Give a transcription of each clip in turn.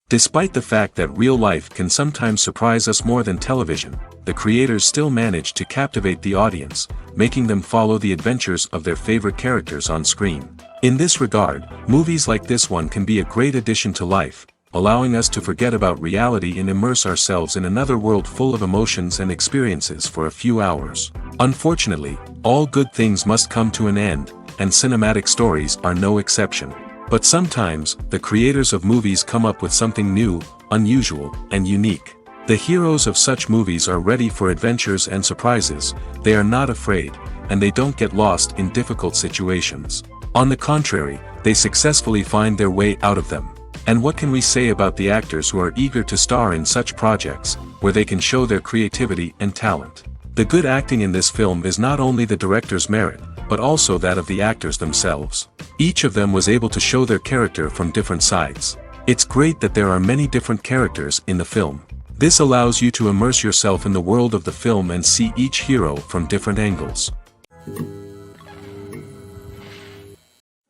Despite the fact that real life can sometimes surprise us more than television, the creators still manage to captivate the audience, making them follow the adventures of their favorite characters on screen. In this regard, movies like this one can be a great addition to life, allowing us to forget about reality and immerse ourselves in another world full of emotions and experiences for a few hours. Unfortunately, all good things must come to an end, and cinematic stories are no exception. But sometimes, the creators of movies come up with something new, unusual, and unique. The heroes of such movies are ready for adventures and surprises, they are not afraid, and they don't get lost in difficult situations. On the contrary, they successfully find their way out of them. And what can we say about the actors who are eager to star in such projects, where they can show their creativity and talent? The good acting in this film is not only the director's merit, but also that of the actors themselves. Each of them was able to show their character from different sides. It's great that there are many different characters in the film. This allows you to immerse yourself in the world of the film and see each hero from different angles.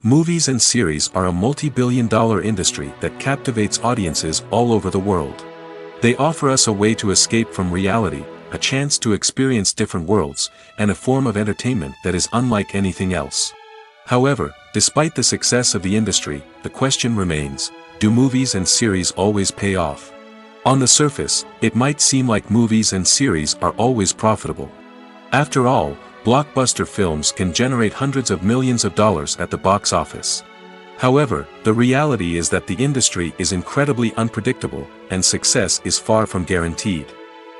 Movies and series are a multi-billion-dollar industry that captivates audiences all over the world. They offer us a way to escape from reality, a chance to experience different worlds, and a form of entertainment that is unlike anything else. However, despite the success of the industry, the question remains, do movies and series always pay off? On the surface, it might seem like movies and series are always profitable. After all, blockbuster films can generate hundreds of millions of dollars at the box office. However, the reality is that the industry is incredibly unpredictable, and success is far from guaranteed.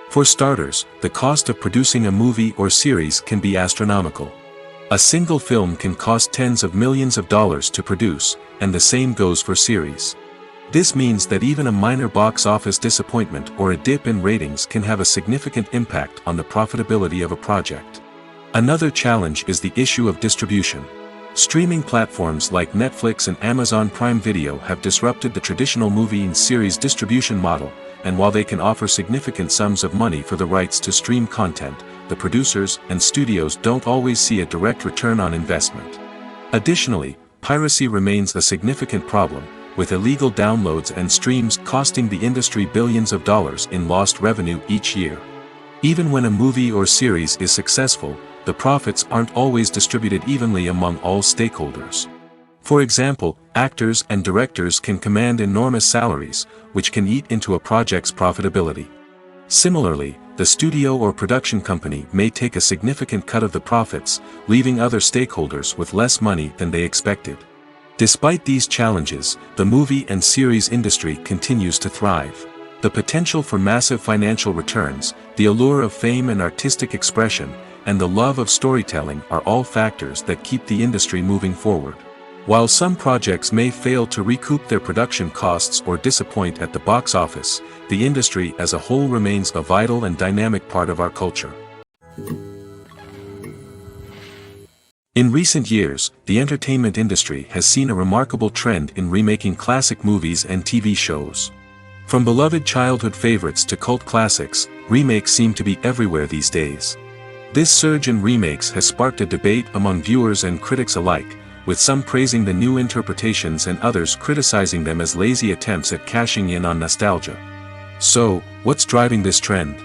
For starters, the cost of producing a movie or series can be astronomical. A single film can cost tens of millions of dollars to produce, and the same goes for series. This means that even a minor box office disappointment or a dip in ratings can have a significant impact on the profitability of a project. Another challenge is the issue of distribution. Streaming platforms like Netflix and Amazon Prime Video have disrupted the traditional movie and series distribution model, and while they can offer significant sums of money for the rights to stream content, the producers and studios don't always see a direct return on investment. Additionally, piracy remains a significant problem, with illegal downloads and streams costing the industry billions of dollars in lost revenue each year. Even when a movie or series is successful, the profits aren't always distributed evenly among all stakeholders. For example, actors and directors can command enormous salaries, which can eat into a project's profitability. Similarly, the studio or production company may take a significant cut of the profits, leaving other stakeholders with less money than they expected. Despite these challenges, the movie and series industry continues to thrive. The potential for massive financial returns, the allure of fame and artistic expression, and the love of storytelling are all factors that keep the industry moving forward. While some projects may fail to recoup their production costs or disappoint at the box office, the industry as a whole remains a vital and dynamic part of our culture. In recent years, the entertainment industry has seen a remarkable trend in remaking classic movies and TV shows. From beloved childhood favorites to cult classics, remakes seem to be everywhere these days. This surge in remakes has sparked a debate among viewers and critics alike, with some praising the new interpretations and others criticizing them as lazy attempts at cashing in on nostalgia. So, what's driving this trend?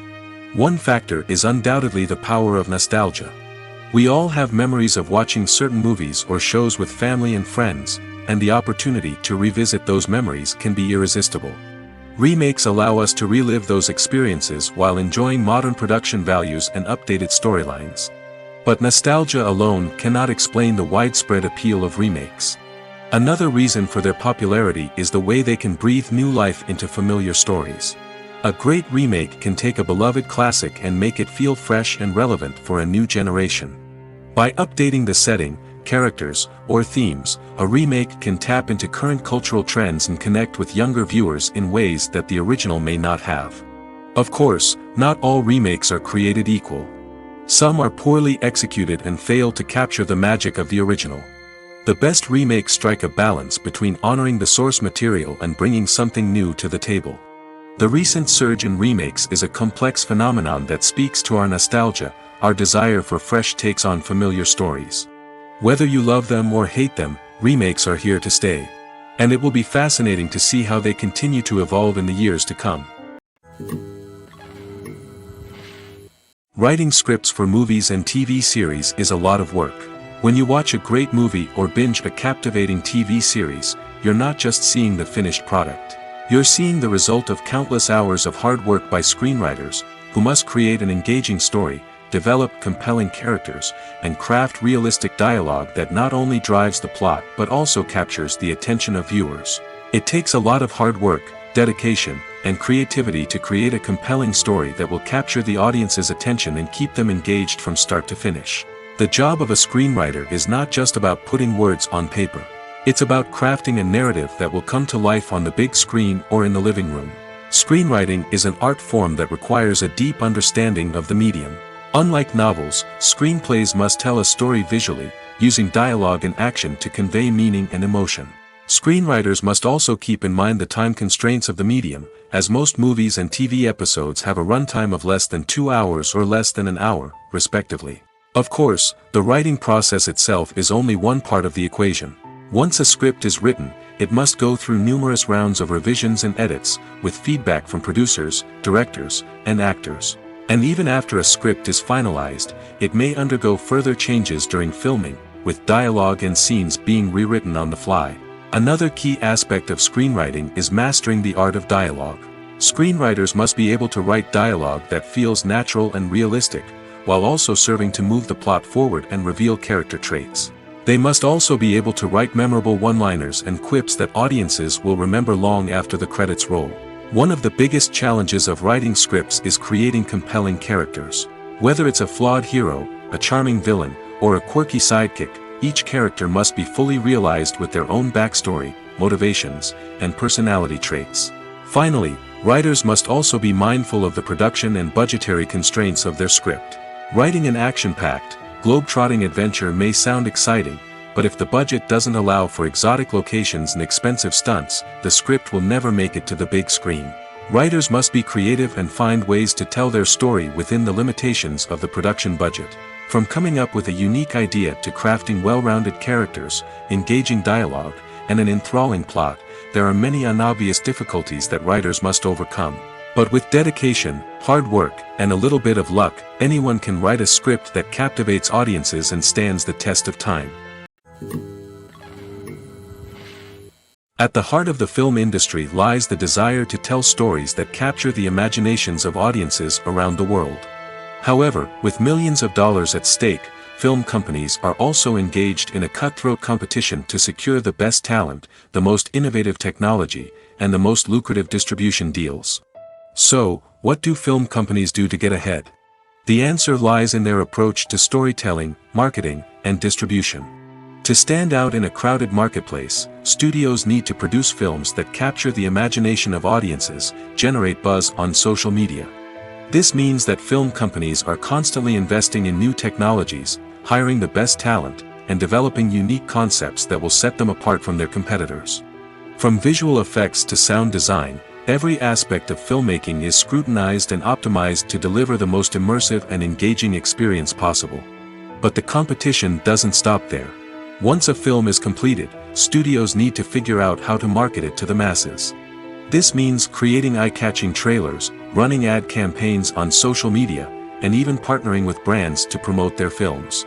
One factor is undoubtedly the power of nostalgia. We all have memories of watching certain movies or shows with family and friends, and the opportunity to revisit those memories can be irresistible. Remakes allow us to relive those experiences while enjoying modern production values and updated storylines. But nostalgia alone cannot explain the widespread appeal of remakes. Another reason for their popularity is the way they can breathe new life into familiar stories. A great remake can take a beloved classic and make it feel fresh and relevant for a new generation. By updating the setting, characters, or themes, a remake can tap into current cultural trends and connect with younger viewers in ways that the original may not have. Of course, not all remakes are created equal. Some are poorly executed and fail to capture the magic of the original. The best remakes strike a balance between honoring the source material and bringing something new to the table. The recent surge in remakes is a complex phenomenon that speaks to our nostalgia, our desire for fresh takes on familiar stories. Whether you love them or hate them, remakes are here to stay. And it will be fascinating to see how they continue to evolve in the years to come. Writing scripts for movies and TV series is a lot of work. When you watch a great movie or binge a captivating TV series, you're not just seeing the finished product. You're seeing the result of countless hours of hard work by screenwriters, who must create an engaging story, develop compelling characters, and craft realistic dialogue that not only drives the plot but also captures the attention of viewers. It takes a lot of hard work, dedication, and creativity to create a compelling story that will capture the audience's attention and keep them engaged from start to finish. The job of a screenwriter is not just about putting words on paper. It's about crafting a narrative that will come to life on the big screen or in the living room. Screenwriting is an art form that requires a deep understanding of the medium. Unlike novels, screenplays must tell a story visually, using dialogue and action to convey meaning and emotion. Screenwriters must also keep in mind the time constraints of the medium, as most movies and TV episodes have a runtime of less than 2 hours or less than an hour, respectively. Of course, the writing process itself is only one part of the equation. Once a script is written, it must go through numerous rounds of revisions and edits, with feedback from producers, directors, and actors. And even after a script is finalized, it may undergo further changes during filming, with dialogue and scenes being rewritten on the fly. Another key aspect of screenwriting is mastering the art of dialogue. Screenwriters must be able to write dialogue that feels natural and realistic, while also serving to move the plot forward and reveal character traits. They must also be able to write memorable one-liners and quips that audiences will remember long after the credits roll. One of the biggest challenges of writing scripts is creating compelling characters. Whether it's a flawed hero, a charming villain, or a quirky sidekick, each character must be fully realized with their own backstory, motivations, and personality traits. Finally, writers must also be mindful of the production and budgetary constraints of their script. Writing an action-packed, globe-trotting adventure may sound exciting, but if the budget doesn't allow for exotic locations and expensive stunts, the script will never make it to the big screen. Writers must be creative and find ways to tell their story within the limitations of the production budget. From coming up with a unique idea to crafting well-rounded characters, engaging dialogue, and an enthralling plot, there are many unobvious difficulties that writers must overcome. But with dedication, hard work, and a little bit of luck, anyone can write a script that captivates audiences and stands the test of time. At the heart of the film industry lies the desire to tell stories that capture the imaginations of audiences around the world. However, with millions of dollars at stake, film companies are also engaged in a cutthroat competition to secure the best talent, the most innovative technology, and the most lucrative distribution deals. So, what do film companies do to get ahead? The answer lies in their approach to storytelling, marketing, and distribution. To stand out in a crowded marketplace, studios need to produce films that capture the imagination of audiences, generate buzz on social media. This means that film companies are constantly investing in new technologies, hiring the best talent, and developing unique concepts that will set them apart from their competitors. From visual effects to sound design, every aspect of filmmaking is scrutinized and optimized to deliver the most immersive and engaging experience possible. But the competition doesn't stop there. Once a film is completed, studios need to figure out how to market it to the masses. This means creating eye-catching trailers, running ad campaigns on social media, and even partnering with brands to promote their films.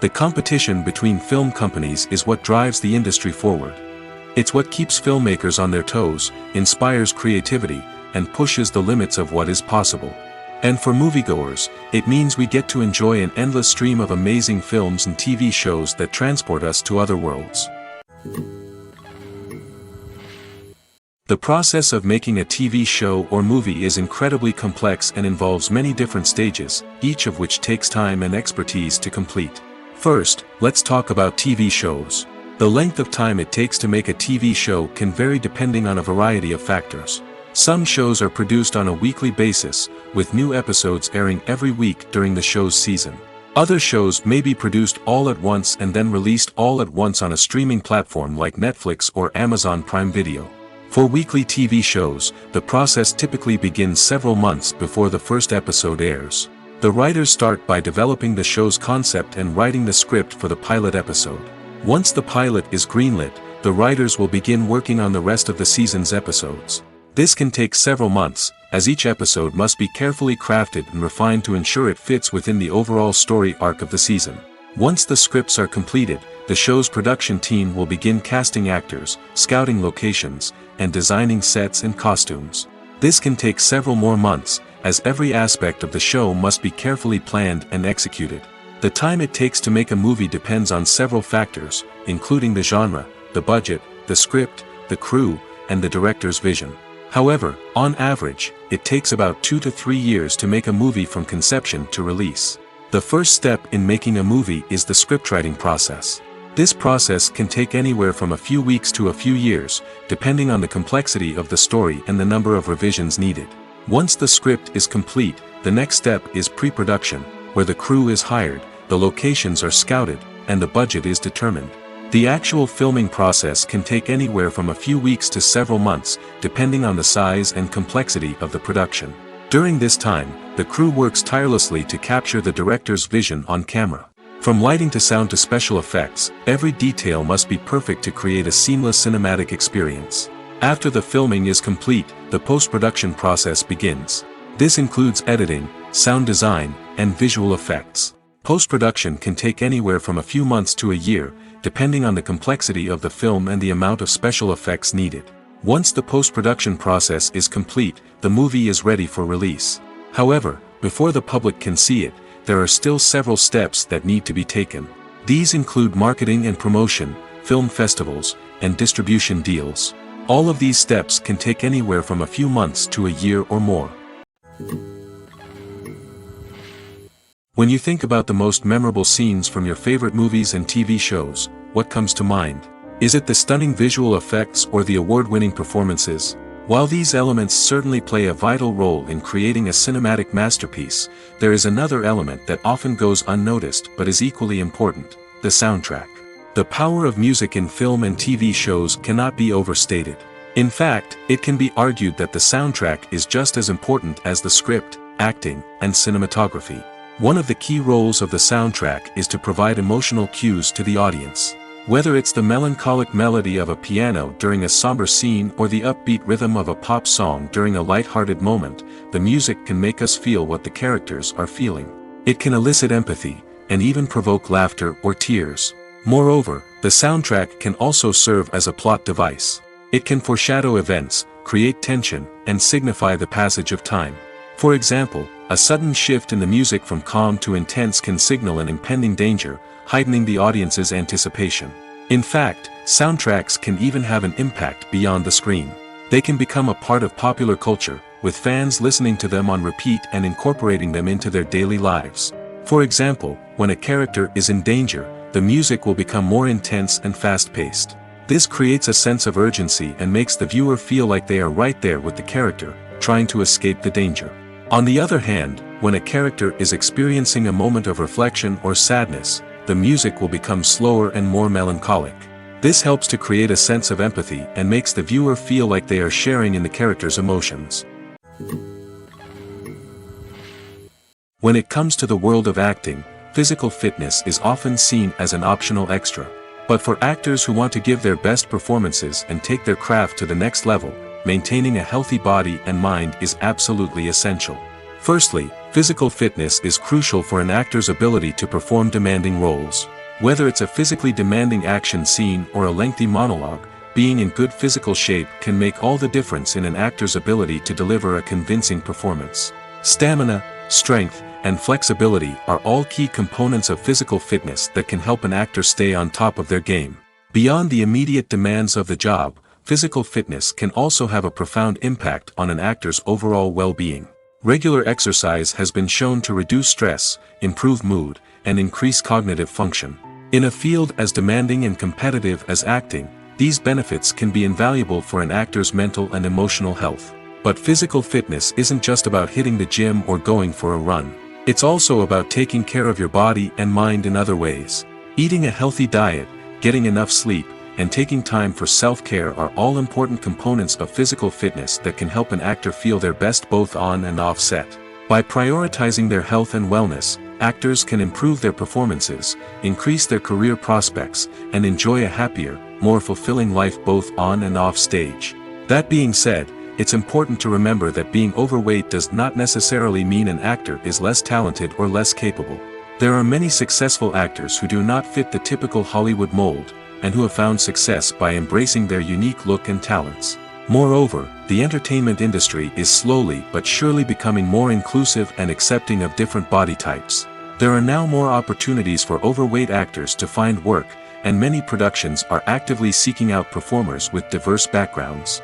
The competition between film companies is what drives the industry forward. It's what keeps filmmakers on their toes, inspires creativity, and pushes the limits of what is possible. And for moviegoers, it means we get to enjoy an endless stream of amazing films and TV shows that transport us to other worlds. The process of making a TV show or movie is incredibly complex and involves many different stages, each of which takes time and expertise to complete. First, let's talk about TV shows. The length of time it takes to make a TV show can vary depending on a variety of factors. Some shows are produced on a weekly basis, with new episodes airing every week during the show's season. Other shows may be produced all at once and then released all at once on a streaming platform like Netflix or Amazon Prime Video. For weekly TV shows, the process typically begins several months before the first episode airs. The writers start by developing the show's concept and writing the script for the pilot episode. Once the pilot is greenlit, the writers will begin working on the rest of the season's episodes. This can take several months, as each episode must be carefully crafted and refined to ensure it fits within the overall story arc of the season. Once the scripts are completed, the show's production team will begin casting actors, scouting locations, and designing sets and costumes. This can take several more months, as every aspect of the show must be carefully planned and executed. The time it takes to make a movie depends on several factors, including the genre, the budget, the script, the crew, and the director's vision. However, on average, it takes about 2 to 3 years to make a movie from conception to release. The first step in making a movie is the scriptwriting process. This process can take anywhere from a few weeks to a few years, depending on the complexity of the story and the number of revisions needed. Once the script is complete, the next step is pre-production, where the crew is hired, the locations are scouted, and the budget is determined. The actual filming process can take anywhere from a few weeks to several months, depending on the size and complexity of the production. During this time, the crew works tirelessly to capture the director's vision on camera. From lighting to sound to special effects, every detail must be perfect to create a seamless cinematic experience. After the filming is complete, the post-production process begins. This includes editing, sound design, and visual effects. Post-production can take anywhere from a few months to a year, depending on the complexity of the film and the amount of special effects needed. Once the post-production process is complete, the movie is ready for release. However, before the public can see it, there are still several steps that need to be taken. These include marketing and promotion, film festivals, and distribution deals. All of these steps can take anywhere from a few months to a year or more. When you think about the most memorable scenes from your favorite movies and TV shows, what comes to mind? Is it the stunning visual effects or the award-winning performances? While these elements certainly play a vital role in creating a cinematic masterpiece, there is another element that often goes unnoticed but is equally important: the soundtrack. The power of music in film and TV shows cannot be overstated. In fact, it can be argued that the soundtrack is just as important as the script, acting, and cinematography. One of the key roles of the soundtrack is to provide emotional cues to the audience. Whether it's the melancholic melody of a piano during a somber scene or the upbeat rhythm of a pop song during a light-hearted moment, the music can make us feel what the characters are feeling. It can elicit empathy, and even provoke laughter or tears. Moreover, the soundtrack can also serve as a plot device. It can foreshadow events, create tension, and signify the passage of time. For example, a sudden shift in the music from calm to intense can signal an impending danger, heightening the audience's anticipation. In fact, soundtracks can even have an impact beyond the screen. They can become a part of popular culture, with fans listening to them on repeat and incorporating them into their daily lives. For example, when a character is in danger, the music will become more intense and fast-paced. This creates a sense of urgency and makes the viewer feel like they are right there with the character, trying to escape the danger. On the other hand, when a character is experiencing a moment of reflection or sadness, the music will become slower and more melancholic. This helps to create a sense of empathy and makes the viewer feel like they are sharing in the character's emotions. When it comes to the world of acting, physical fitness is often seen as an optional extra. But for actors who want to give their best performances and take their craft to the next level, maintaining a healthy body and mind is absolutely essential. Firstly, physical fitness is crucial for an actor's ability to perform demanding roles. Whether it's a physically demanding action scene or a lengthy monologue, being in good physical shape can make all the difference in an actor's ability to deliver a convincing performance. Stamina, strength, and flexibility are all key components of physical fitness that can help an actor stay on top of their game. Beyond the immediate demands of the job, physical fitness can also have a profound impact on an actor's overall well-being. Regular exercise has been shown to reduce stress, improve mood, and increase cognitive function. In a field as demanding and competitive as acting, these benefits can be invaluable for an actor's mental and emotional health. But physical fitness isn't just about hitting the gym or going for a run. It's also about taking care of your body and mind in other ways. Eating a healthy diet, getting enough sleep, and taking time for self-care are all important components of physical fitness that can help an actor feel their best both on and off set. By prioritizing their health and wellness, actors can improve their performances, increase their career prospects, and enjoy a happier, more fulfilling life both on and off stage. That being said, it's important to remember that being overweight does not necessarily mean an actor is less talented or less capable. There are many successful actors who do not fit the typical Hollywood mold, and who have found success by embracing their unique look and talents. Moreover, the entertainment industry is slowly but surely becoming more inclusive and accepting of different body types. There are now more opportunities for overweight actors to find work, and many productions are actively seeking out performers with diverse backgrounds.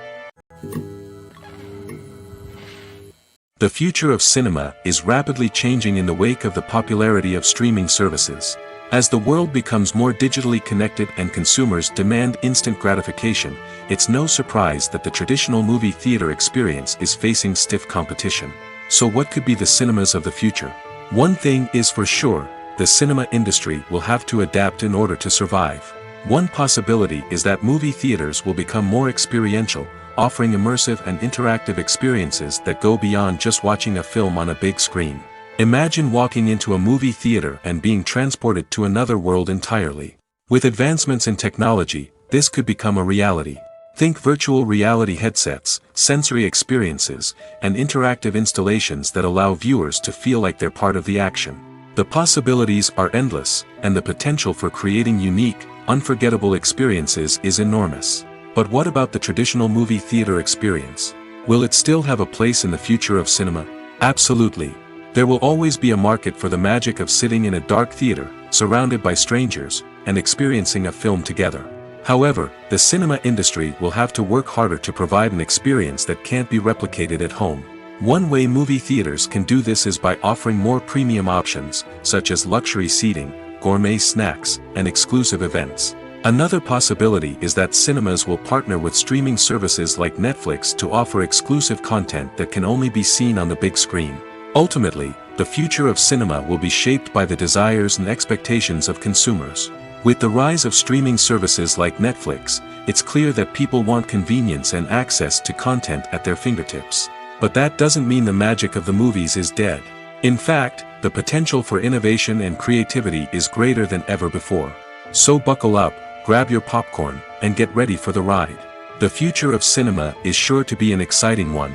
The future of cinema is rapidly changing in the wake of the popularity of streaming services. As the world becomes more digitally connected and consumers demand instant gratification, it's no surprise that the traditional movie theater experience is facing stiff competition. So what could be the cinemas of the future? One thing is for sure, the cinema industry will have to adapt in order to survive. One possibility is that movie theaters will become more experiential, offering immersive and interactive experiences that go beyond just watching a film on a big screen. Imagine walking into a movie theater and being transported to another world entirely. With advancements in technology, this could become a reality. Think virtual reality headsets, sensory experiences, and interactive installations that allow viewers to feel like they're part of the action. The possibilities are endless, and the potential for creating unique, unforgettable experiences is enormous. But what about the traditional movie theater experience? Will it still have a place in the future of cinema? Absolutely. There will always be a market for the magic of sitting in a dark theater, surrounded by strangers, and experiencing a film together. However, the cinema industry will have to work harder to provide an experience that can't be replicated at home. One way movie theaters can do this is by offering more premium options, such as luxury seating, gourmet snacks, and exclusive events. Another possibility is that cinemas will partner with streaming services like Netflix to offer exclusive content that can only be seen on the big screen. Ultimately, the future of cinema will be shaped by the desires and expectations of consumers. With the rise of streaming services like Netflix, it's clear that people want convenience and access to content at their fingertips. But that doesn't mean the magic of the movies is dead. In fact, the potential for innovation and creativity is greater than ever before. So buckle up, grab your popcorn, and get ready for the ride. The future of cinema is sure to be an exciting one.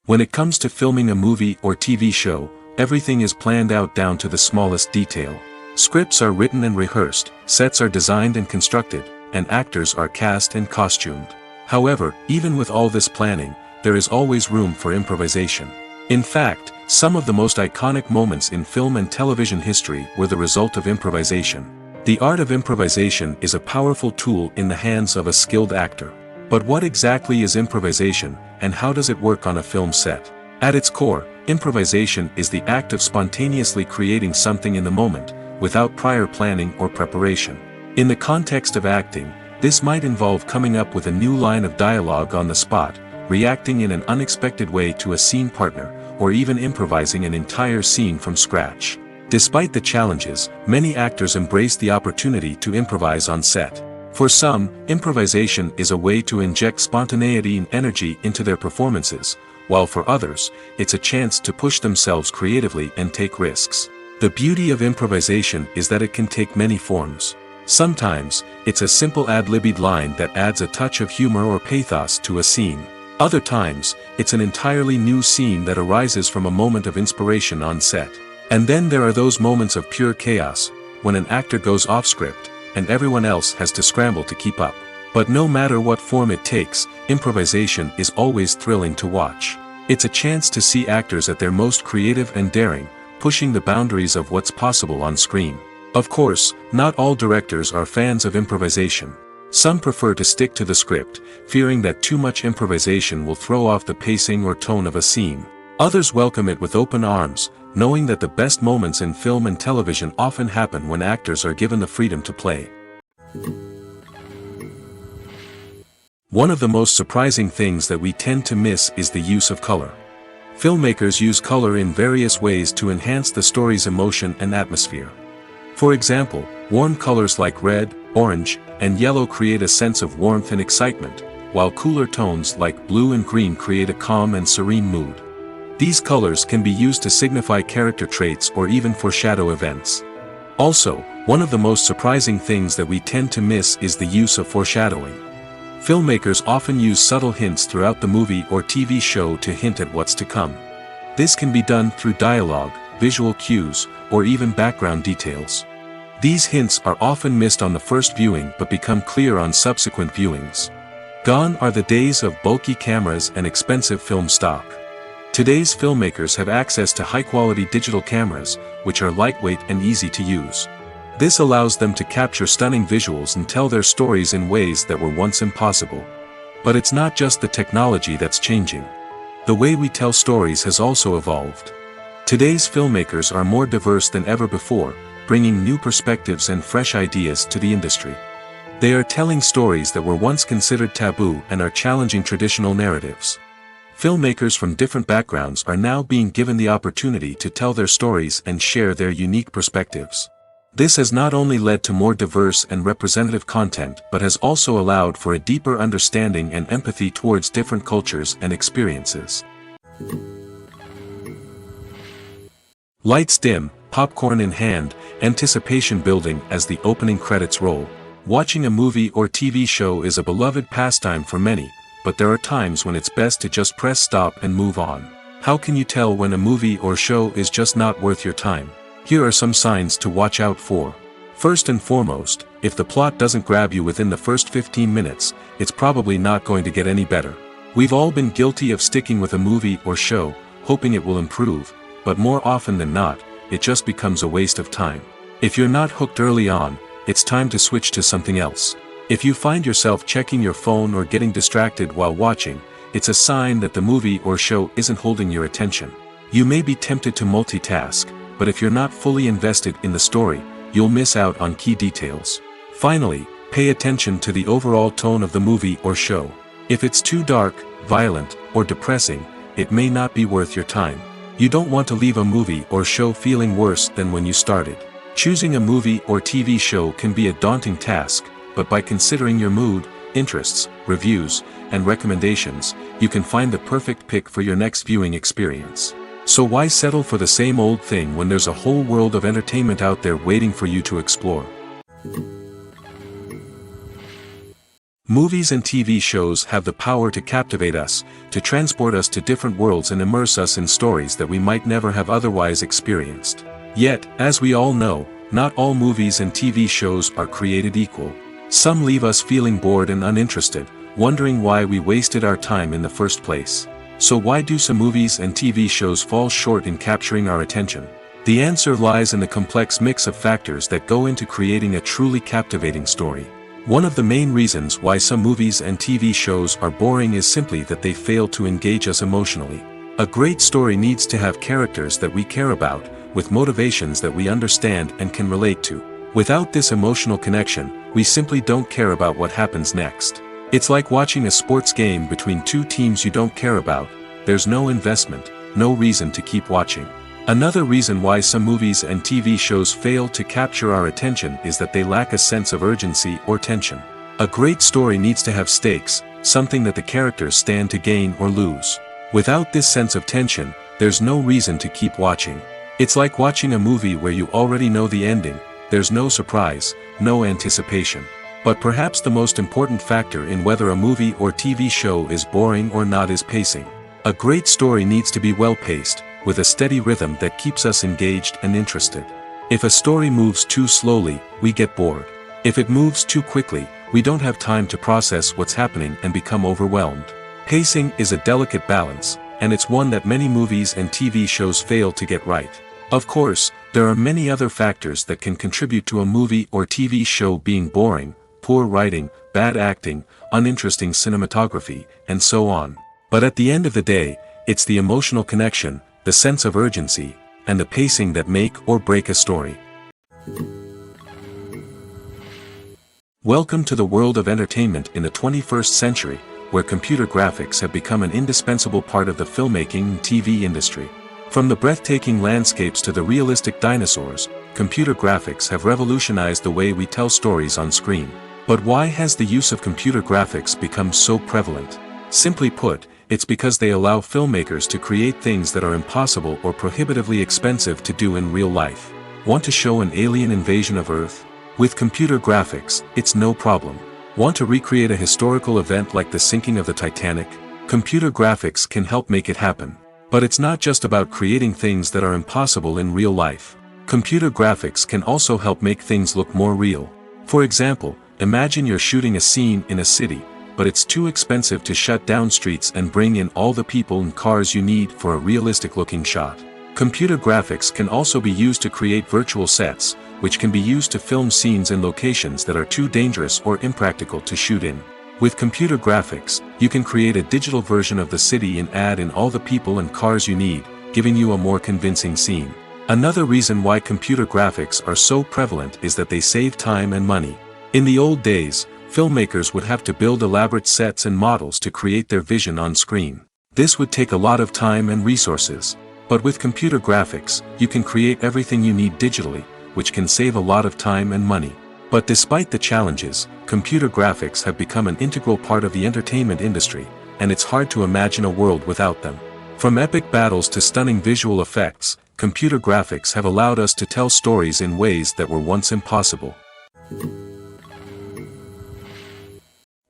When it comes to filming a movie or TV show, everything is planned out down to the smallest detail. Scripts are written and rehearsed, sets are designed and constructed, and actors are cast and costumed. However, even with all this planning, there is always room for improvisation. In fact, some of the most iconic moments in film and television history were the result of improvisation. The art of improvisation is a powerful tool in the hands of a skilled actor. But what exactly is improvisation, and how does it work on a film set? At its core, improvisation is the act of spontaneously creating something in the moment, without prior planning or preparation. In the context of acting, this might involve coming up with a new line of dialogue on the spot, reacting in an unexpected way to a scene partner, or even improvising an entire scene from scratch. Despite the challenges, many actors embrace the opportunity to improvise on set. For some, improvisation is a way to inject spontaneity and energy into their performances, while for others, it's a chance to push themselves creatively and take risks. The beauty of improvisation is that it can take many forms. Sometimes, it's a simple ad-libbed line that adds a touch of humor or pathos to a scene. Other times, it's an entirely new scene that arises from a moment of inspiration on set. And then there are those moments of pure chaos, when an actor goes off script, and everyone else has to scramble to keep up. But no matter what form it takes, improvisation is always thrilling to watch. It's a chance to see actors at their most creative and daring, pushing the boundaries of what's possible on screen. Of course, not all directors are fans of improvisation. Some prefer to stick to the script, fearing that too much improvisation will throw off the pacing or tone of a scene. Others welcome it with open arms, knowing that the best moments in film and television often happen when actors are given the freedom to play. One of the most surprising things that we tend to miss is the use of color. Filmmakers use color in various ways to enhance the story's emotion and atmosphere. For example, warm colors like red, orange, and yellow create a sense of warmth and excitement, while cooler tones like blue and green create a calm and serene mood. These colors can be used to signify character traits or even foreshadow events. Also, one of the most surprising things that we tend to miss is the use of foreshadowing. Filmmakers often use subtle hints throughout the movie or TV show to hint at what's to come. This can be done through dialogue, visual cues, or even background details. These hints are often missed on the first viewing but become clear on subsequent viewings. Gone are the days of bulky cameras and expensive film stock. Today's filmmakers have access to high-quality digital cameras, which are lightweight and easy to use. This allows them to capture stunning visuals and tell their stories in ways that were once impossible. But it's not just the technology that's changing. The way we tell stories has also evolved. Today's filmmakers are more diverse than ever before, bringing new perspectives and fresh ideas to the industry. They are telling stories that were once considered taboo and are challenging traditional narratives. Filmmakers from different backgrounds are now being given the opportunity to tell their stories and share their unique perspectives. This has not only led to more diverse and representative content but has also allowed for a deeper understanding and empathy towards different cultures and experiences. Lights dim, popcorn in hand, anticipation building as the opening credits roll. Watching a movie or TV show is a beloved pastime for many, but there are times when it's best to just press stop and move on. How can you tell when a movie or show is just not worth your time? Here are some signs to watch out for. First and foremost, if the plot doesn't grab you within the first 15 minutes, it's probably not going to get any better. We've all been guilty of sticking with a movie or show, hoping it will improve, but more often than not, it just becomes a waste of time. If you're not hooked early on, it's time to switch to something else. If you find yourself checking your phone or getting distracted while watching, it's a sign that the movie or show isn't holding your attention. You may be tempted to multitask, but if you're not fully invested in the story, you'll miss out on key details. Finally, pay attention to the overall tone of the movie or show. If it's too dark, violent, or depressing, it may not be worth your time. You don't want to leave a movie or show feeling worse than when you started. Choosing a movie or TV show can be a daunting task, but by considering your mood, interests, reviews, and recommendations, you can find the perfect pick for your next viewing experience. So why settle for the same old thing when there's a whole world of entertainment out there waiting for you to explore? Movies and TV shows have the power to captivate us, to transport us to different worlds and immerse us in stories that we might never have otherwise experienced. Yet, as we all know, not all movies and TV shows are created equal. Some leave us feeling bored and uninterested, wondering why we wasted our time in the first place. So why do some movies and TV shows fall short in capturing our attention? The answer lies in the complex mix of factors that go into creating a truly captivating story. One of the main reasons why some movies and TV shows are boring is simply that they fail to engage us emotionally. A great story needs to have characters that we care about, with motivations that we understand and can relate to. Without this emotional connection, we simply don't care about what happens next. It's like watching a sports game between two teams you don't care about. There's no investment, no reason to keep watching. Another reason why some movies and TV shows fail to capture our attention is that they lack a sense of urgency or tension. A great story needs to have stakes, something that the characters stand to gain or lose. Without this sense of tension, there's no reason to keep watching. It's like watching a movie where you already know the ending. There's no surprise, no anticipation. But perhaps the most important factor in whether a movie or TV show is boring or not is pacing. A great story needs to be well-paced, with a steady rhythm that keeps us engaged and interested. If a story moves too slowly, we get bored. If it moves too quickly, we don't have time to process what's happening and become overwhelmed. Pacing is a delicate balance, and it's one that many movies and TV shows fail to get right. Of course, there are many other factors that can contribute to a movie or TV show being boring: poor writing, bad acting, uninteresting cinematography, and so on. But at the end of the day, it's the emotional connection, the sense of urgency, and the pacing that make or break a story. Welcome to the world of entertainment in the 21st century, where computer graphics have become an indispensable part of the filmmaking and TV industry. From the breathtaking landscapes to the realistic dinosaurs, computer graphics have revolutionized the way we tell stories on screen. But why has the use of computer graphics become so prevalent? Simply put, it's because they allow filmmakers to create things that are impossible or prohibitively expensive to do in real life. Want to show an alien invasion of Earth? With computer graphics, it's no problem. Want to recreate a historical event like the sinking of the Titanic? Computer graphics can help make it happen. But it's not just about creating things that are impossible in real life. Computer graphics can also help make things look more real. For example, imagine you're shooting a scene in a city, but it's too expensive to shut down streets and bring in all the people and cars you need for a realistic-looking shot. Computer graphics can also be used to create virtual sets, which can be used to film scenes in locations that are too dangerous or impractical to shoot in. With computer graphics, you can create a digital version of the city and add in all the people and cars you need, giving you a more convincing scene. Another reason why computer graphics are so prevalent is that they save time and money. In the old days, filmmakers would have to build elaborate sets and models to create their vision on screen. This would take a lot of time and resources. But with computer graphics, you can create everything you need digitally, which can save a lot of time and money. But despite the challenges, computer graphics have become an integral part of the entertainment industry, and it's hard to imagine a world without them. From epic battles to stunning visual effects, computer graphics have allowed us to tell stories in ways that were once impossible.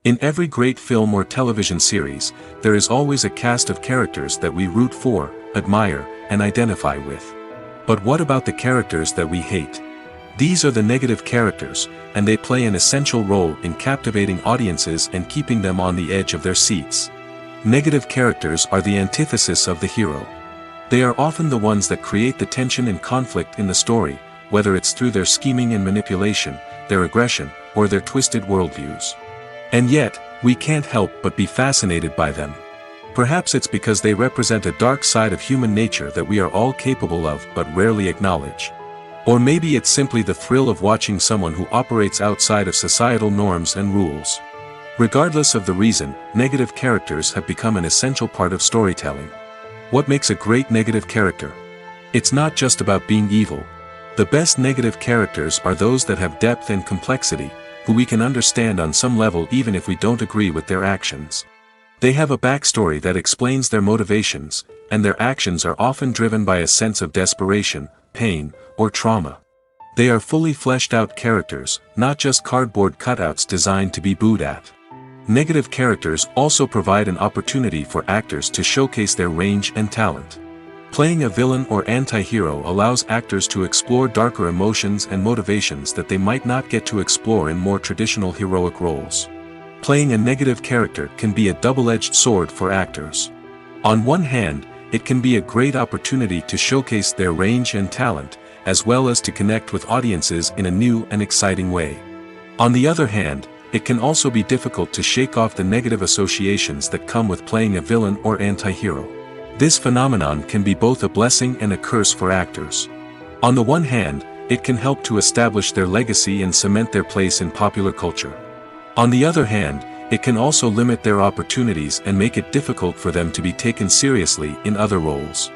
In every great film or television series, there is always a cast of characters that we root for, admire, and identify with. But what about the characters that we hate? These are the negative characters, and they play an essential role in captivating audiences and keeping them on the edge of their seats. Negative characters are the antithesis of the hero. They are often the ones that create the tension and conflict in the story, whether it's through their scheming and manipulation, their aggression, or their twisted worldviews. And yet, we can't help but be fascinated by them. Perhaps it's because they represent a dark side of human nature that we are all capable of but rarely acknowledge. Or maybe it's simply the thrill of watching someone who operates outside of societal norms and rules. Regardless of the reason, negative characters have become an essential part of storytelling. What makes a great negative character? It's not just about being evil. The best negative characters are those that have depth and complexity, who we can understand on some level even if we don't agree with their actions. They have a backstory that explains their motivations, and their actions are often driven by a sense of desperation, pain, or trauma. They are fully fleshed out characters, not just cardboard cutouts designed to be booed at. Negative characters also provide an opportunity for actors to showcase their range and talent. Playing a villain or anti-hero allows actors to explore darker emotions and motivations that they might not get to explore in more traditional heroic roles. Playing a negative character can be a double-edged sword for actors. On one hand, it can be a great opportunity to showcase their range and talent, as well as to connect with audiences in a new and exciting way. On the other hand, it can also be difficult to shake off the negative associations that come with playing a villain or anti-hero. This phenomenon can be both a blessing and a curse for actors. On the one hand, it can help to establish their legacy and cement their place in popular culture. On the other hand, it can also limit their opportunities and make it difficult for them to be taken seriously in other roles.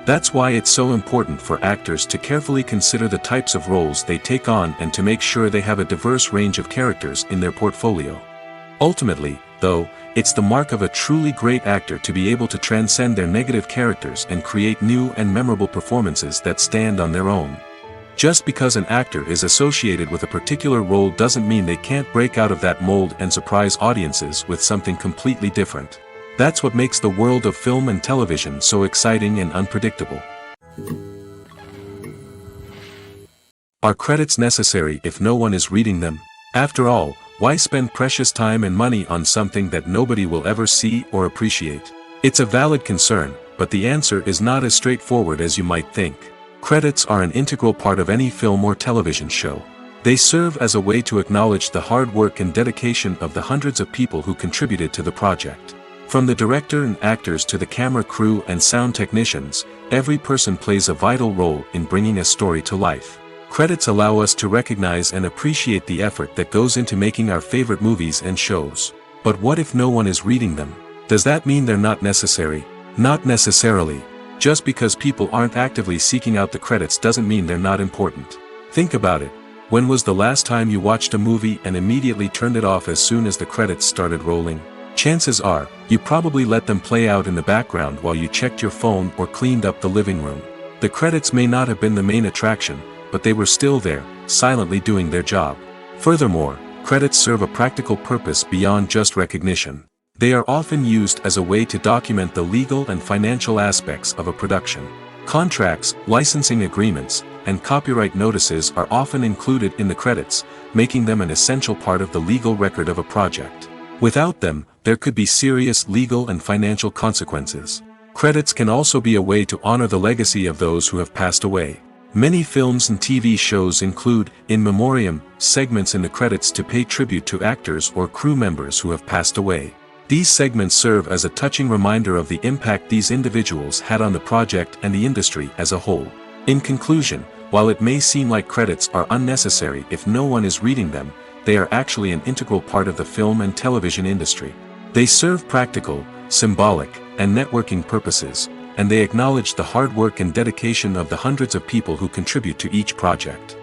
That's why it's so important for actors to carefully consider the types of roles they take on and to make sure they have a diverse range of characters in their portfolio. Ultimately, though, it's the mark of a truly great actor to be able to transcend their negative characters and create new and memorable performances that stand on their own. Just because an actor is associated with a particular role doesn't mean they can't break out of that mold and surprise audiences with something completely different. That's what makes the world of film and television so exciting and unpredictable. Are credits necessary if no one is reading them? After all, why spend precious time and money on something that nobody will ever see or appreciate? It's a valid concern, but the answer is not as straightforward as you might think. Credits are an integral part of any film or television show. They serve as a way to acknowledge the hard work and dedication of the hundreds of people who contributed to the project. From the director and actors to the camera crew and sound technicians, every person plays a vital role in bringing a story to life. Credits allow us to recognize and appreciate the effort that goes into making our favorite movies and shows. But what if no one is reading them? Does that mean they're not necessary? Not necessarily. Just because people aren't actively seeking out the credits doesn't mean they're not important. Think about it. When was the last time you watched a movie and immediately turned it off as soon as the credits started rolling? Chances are, you probably let them play out in the background while you checked your phone or cleaned up the living room. The credits may not have been the main attraction, but they were still there, silently doing their job. Furthermore, credits serve a practical purpose beyond just recognition. They are often used as a way to document the legal and financial aspects of a production. Contracts, licensing agreements, and copyright notices are often included in the credits, making them an essential part of the legal record of a project. Without them, there could be serious legal and financial consequences. Credits can also be a way to honor the legacy of those who have passed away. Many films and TV shows include, in memoriam, segments in the credits to pay tribute to actors or crew members who have passed away. These segments serve as a touching reminder of the impact these individuals had on the project and the industry as a whole. In conclusion, while it may seem like credits are unnecessary if no one is reading them, they are actually an integral part of the film and television industry. They serve practical, symbolic, and networking purposes, and they acknowledge the hard work and dedication of the hundreds of people who contribute to each project.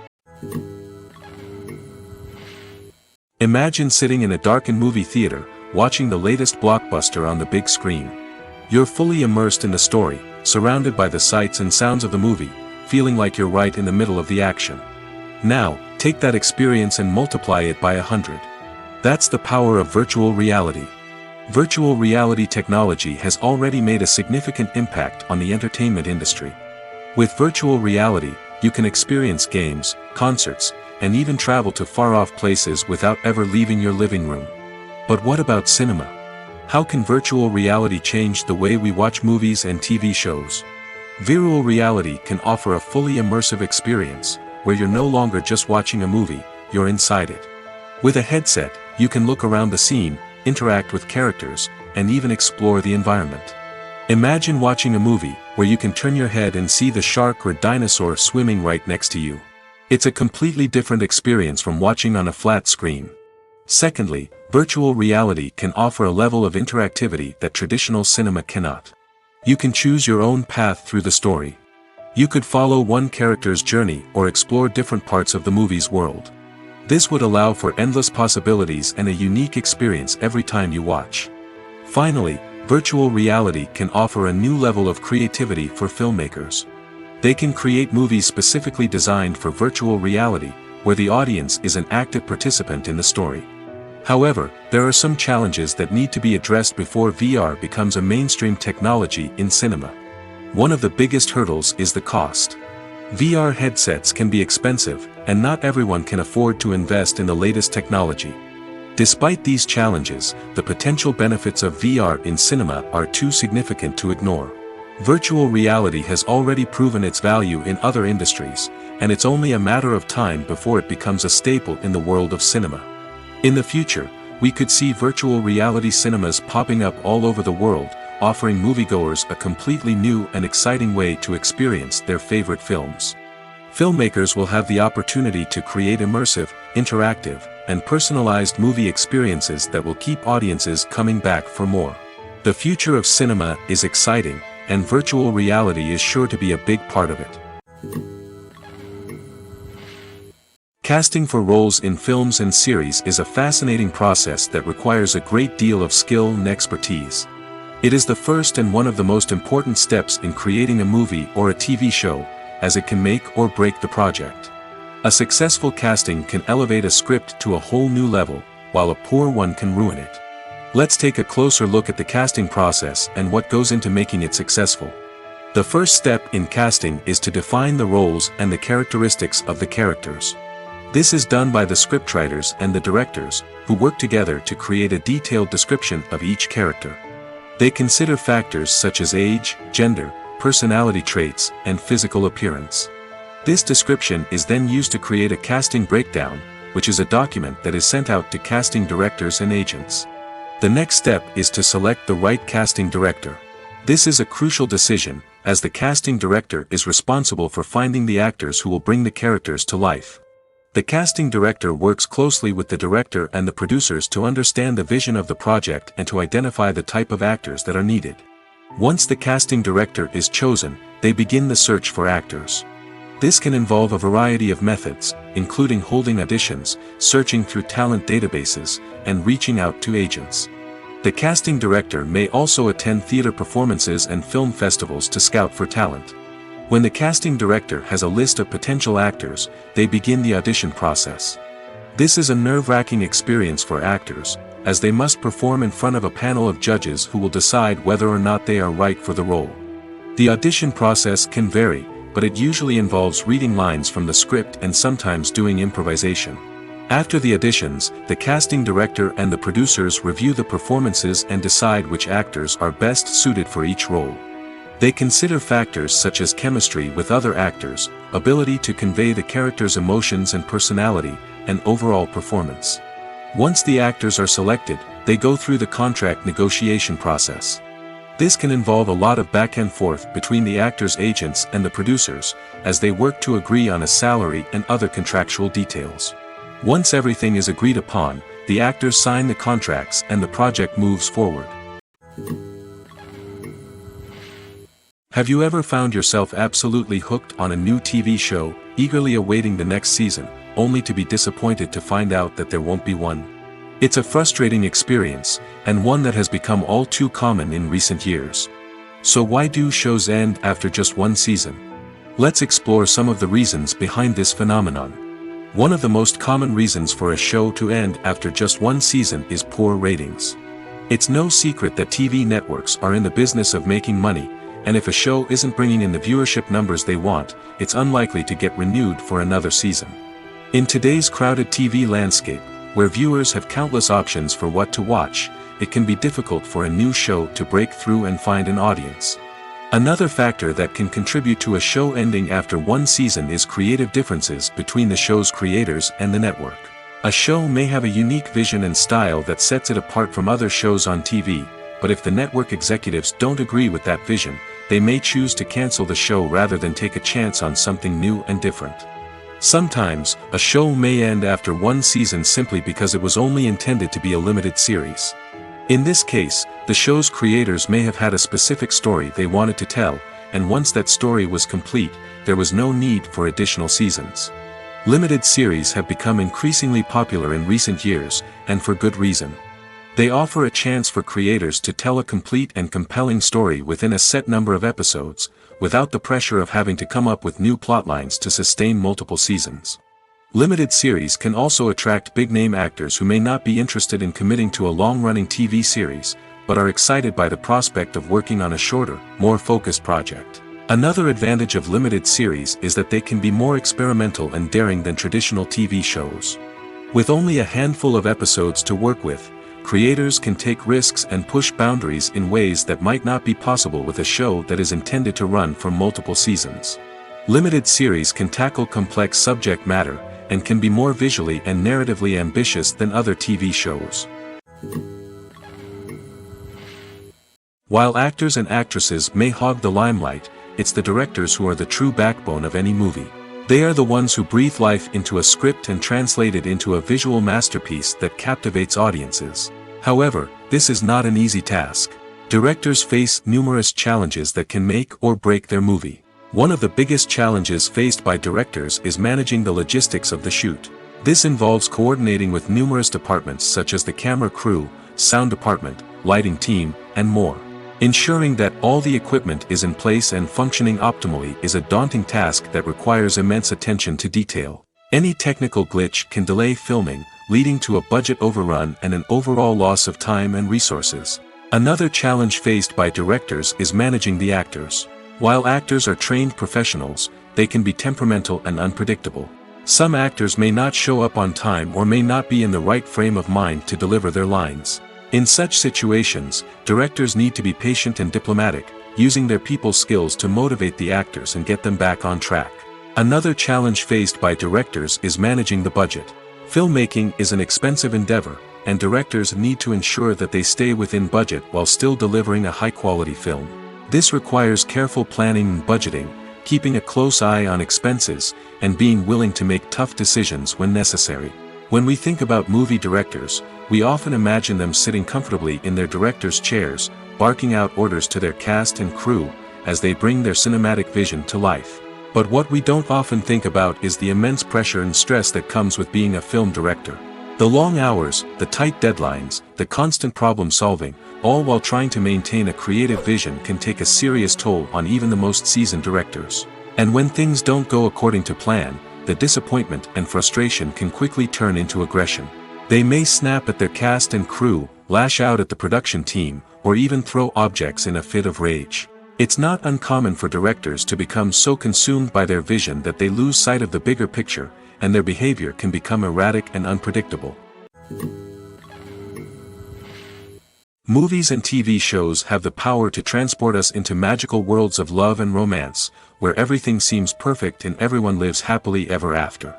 Imagine sitting in a darkened movie theater, watching the latest blockbuster on the big screen. You're fully immersed in the story, surrounded by the sights and sounds of the movie, feeling like you're right in the middle of the action. Now, take that experience and multiply it by 100. That's the power of virtual reality. Virtual reality technology has already made a significant impact on the entertainment industry. With virtual reality, you can experience games, concerts, and even travel to far-off places without ever leaving your living room. But what about cinema? How can virtual reality change the way we watch movies and TV shows? Virtual reality can offer a fully immersive experience, where you're no longer just watching a movie, you're inside it. With a headset, you can look around the scene, interact with characters, and even explore the environment. Imagine watching a movie, where you can turn your head and see the shark or dinosaur swimming right next to you. It's a completely different experience from watching on a flat screen. Secondly, virtual reality can offer a level of interactivity that traditional cinema cannot. You can choose your own path through the story. You could follow one character's journey or explore different parts of the movie's world. This would allow for endless possibilities and a unique experience every time you watch. Finally, virtual reality can offer a new level of creativity for filmmakers. They can create movies specifically designed for virtual reality, where the audience is an active participant in the story. However, there are some challenges that need to be addressed before VR becomes a mainstream technology in cinema. One of the biggest hurdles is the cost. VR headsets can be expensive, and not everyone can afford to invest in the latest technology. Despite these challenges, the potential benefits of VR in cinema are too significant to ignore. Virtual reality has already proven its value in other industries, and it's only a matter of time before it becomes a staple in the world of cinema. In the future, we could see virtual reality cinemas popping up all over the world, offering moviegoers a completely new and exciting way to experience their favorite films. Filmmakers will have the opportunity to create immersive, interactive, and personalized movie experiences that will keep audiences coming back for more. The future of cinema is exciting, and virtual reality is sure to be a big part of it. Casting for roles in films and series is a fascinating process that requires a great deal of skill and expertise. It is the first and one of the most important steps in creating a movie or a TV show, as it can make or break the project. A successful casting can elevate a script to a whole new level, while a poor one can ruin it. Let's take a closer look at the casting process and what goes into making it successful. The first step in casting is to define the roles and the characteristics of the characters. This is done by the scriptwriters and the directors, who work together to create a detailed description of each character. They consider factors such as age, gender, personality traits, and physical appearance. This description is then used to create a casting breakdown, which is a document that is sent out to casting directors and agents. The next step is to select the right casting director. This is a crucial decision, as the casting director is responsible for finding the actors who will bring the characters to life. The casting director works closely with the director and the producers to understand the vision of the project and to identify the type of actors that are needed. Once the casting director is chosen, they begin the search for actors. This can involve a variety of methods, including holding auditions, searching through talent databases, and reaching out to agents. The casting director may also attend theater performances and film festivals to scout for talent. When the casting director has a list of potential actors, they begin the audition process. This is a nerve-wracking experience for actors, as they must perform in front of a panel of judges who will decide whether or not they are right for the role. The audition process can vary, but it usually involves reading lines from the script and sometimes doing improvisation. After the auditions, the casting director and the producers review the performances and decide which actors are best suited for each role. They consider factors such as chemistry with other actors, ability to convey the character's emotions and personality, and overall performance. Once the actors are selected, they go through the contract negotiation process. This can involve a lot of back and forth between the actors' agents and the producers, as they work to agree on a salary and other contractual details. Once everything is agreed upon, the actors sign the contracts and the project moves forward. Have you ever found yourself absolutely hooked on a new TV show, eagerly awaiting the next season, only to be disappointed to find out that there won't be one? It's a frustrating experience, and one that has become all too common in recent years. So why do shows end after just one season? Let's explore some of the reasons behind this phenomenon. One of the most common reasons for a show to end after just one season is poor ratings. It's no secret that TV networks are in the business of making money, and if a show isn't bringing in the viewership numbers they want, it's unlikely to get renewed for another season. In today's crowded TV landscape, where viewers have countless options for what to watch, it can be difficult for a new show to break through and find an audience. Another factor that can contribute to a show ending after one season is creative differences between the show's creators and the network. A show may have a unique vision and style that sets it apart from other shows on TV, but if the network executives don't agree with that vision, they may choose to cancel the show rather than take a chance on something new and different. Sometimes, a show may end after one season simply because it was only intended to be a limited series. In this case, the show's creators may have had a specific story they wanted to tell, and once that story was complete, there was no need for additional seasons. Limited series have become increasingly popular in recent years, and for good reason. They offer a chance for creators to tell a complete and compelling story within a set number of episodes, without the pressure of having to come up with new plotlines to sustain multiple seasons. Limited series can also attract big-name actors who may not be interested in committing to a long-running TV series, but are excited by the prospect of working on a shorter, more focused project. Another advantage of limited series is that they can be more experimental and daring than traditional TV shows. With only a handful of episodes to work with, creators can take risks and push boundaries in ways that might not be possible with a show that is intended to run for multiple seasons. Limited series can tackle complex subject matter, and can be more visually and narratively ambitious than other TV shows. While actors and actresses may hog the limelight, it's the directors who are the true backbone of any movie. They are the ones who breathe life into a script and translate it into a visual masterpiece that captivates audiences. However, this is not an easy task. Directors face numerous challenges that can make or break their movie. One of the biggest challenges faced by directors is managing the logistics of the shoot. This involves coordinating with numerous departments such as the camera crew, sound department, lighting team, and more. Ensuring that all the equipment is in place and functioning optimally is a daunting task that requires immense attention to detail. Any technical glitch can delay filming, leading to a budget overrun and an overall loss of time and resources. Another challenge faced by directors is managing the actors. While actors are trained professionals, they can be temperamental and unpredictable. Some actors may not show up on time or may not be in the right frame of mind to deliver their lines. In such situations, directors need to be patient and diplomatic, using their people skills to motivate the actors and get them back on track. Another challenge faced by directors is managing the budget. Filmmaking is an expensive endeavor, and directors need to ensure that they stay within budget while still delivering a high-quality film. This requires careful planning and budgeting, keeping a close eye on expenses, and being willing to make tough decisions when necessary. When we think about movie directors, we often imagine them sitting comfortably in their director's chairs, barking out orders to their cast and crew, as they bring their cinematic vision to life. But what we don't often think about is the immense pressure and stress that comes with being a film director. The long hours, the tight deadlines, the constant problem solving, all while trying to maintain a creative vision can take a serious toll on even the most seasoned directors. And when things don't go according to plan, the disappointment and frustration can quickly turn into aggression. They may snap at their cast and crew, lash out at the production team, or even throw objects in a fit of rage. It's not uncommon for directors to become so consumed by their vision that they lose sight of the bigger picture, and their behavior can become erratic and unpredictable. Movies and TV shows have the power to transport us into magical worlds of love and romance, where everything seems perfect and everyone lives happily ever after.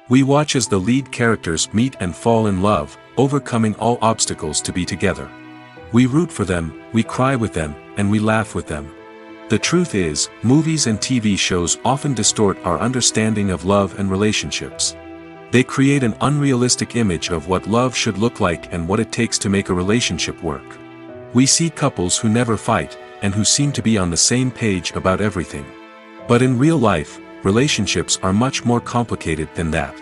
We watch as the lead characters meet and fall in love, overcoming all obstacles to be together. We root for them, we cry with them, and we laugh with them. The truth is, movies and TV shows often distort our understanding of love and relationships. They create an unrealistic image of what love should look like and what it takes to make a relationship work. We see couples who never fight, and who seem to be on the same page about everything. But in real life, relationships are much more complicated than that.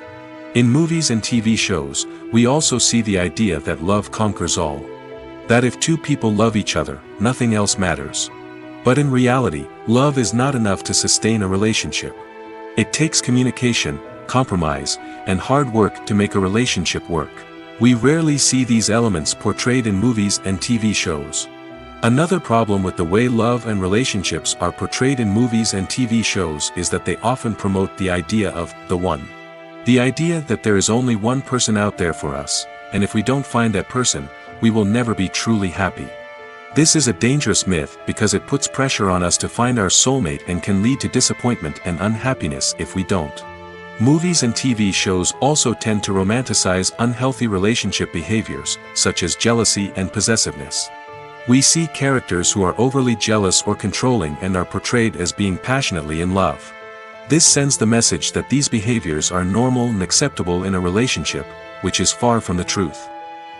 In movies and TV shows, we also see the idea that love conquers all. That if two people love each other, nothing else matters. But in reality, love is not enough to sustain a relationship. It takes communication, compromise, and hard work to make a relationship work. We rarely see these elements portrayed in movies and TV shows. Another problem with the way love and relationships are portrayed in movies and TV shows is that they often promote the idea of the one. The idea that there is only one person out there for us, and if we don't find that person, we will never be truly happy. This is a dangerous myth because it puts pressure on us to find our soulmate and can lead to disappointment and unhappiness if we don't. Movies and TV shows also tend to romanticize unhealthy relationship behaviors, such as jealousy and possessiveness. We see characters who are overly jealous or controlling and are portrayed as being passionately in love. This sends the message that these behaviors are normal and acceptable in a relationship, which is far from the truth.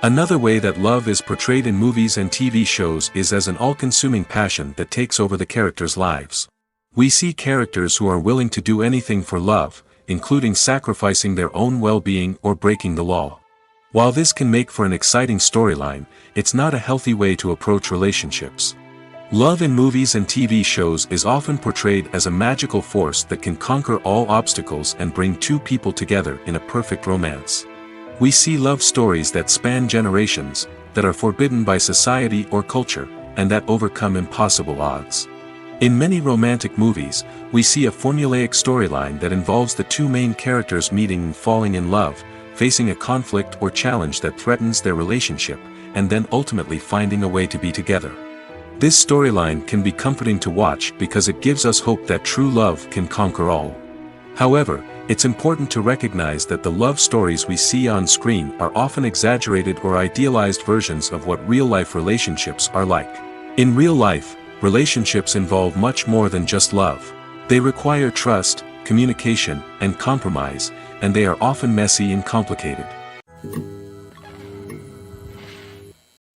Another way that love is portrayed in movies and TV shows is as an all-consuming passion that takes over the characters' lives. We see characters who are willing to do anything for love, including sacrificing their own well-being or breaking the law. While this can make for an exciting storyline, it's not a healthy way to approach relationships. Love in movies and TV shows is often portrayed as a magical force that can conquer all obstacles and bring two people together in a perfect romance. We see love stories that span generations, that are forbidden by society or culture, and that overcome impossible odds. In many romantic movies, we see a formulaic storyline that involves the two main characters meeting and falling in love, facing a conflict or challenge that threatens their relationship, and then ultimately finding a way to be together. This storyline can be comforting to watch because it gives us hope that true love can conquer all. However, it's important to recognize that the love stories we see on screen are often exaggerated or idealized versions of what real-life relationships are like. In real life, relationships involve much more than just love. They require trust, communication, and compromise, and they are often messy and complicated.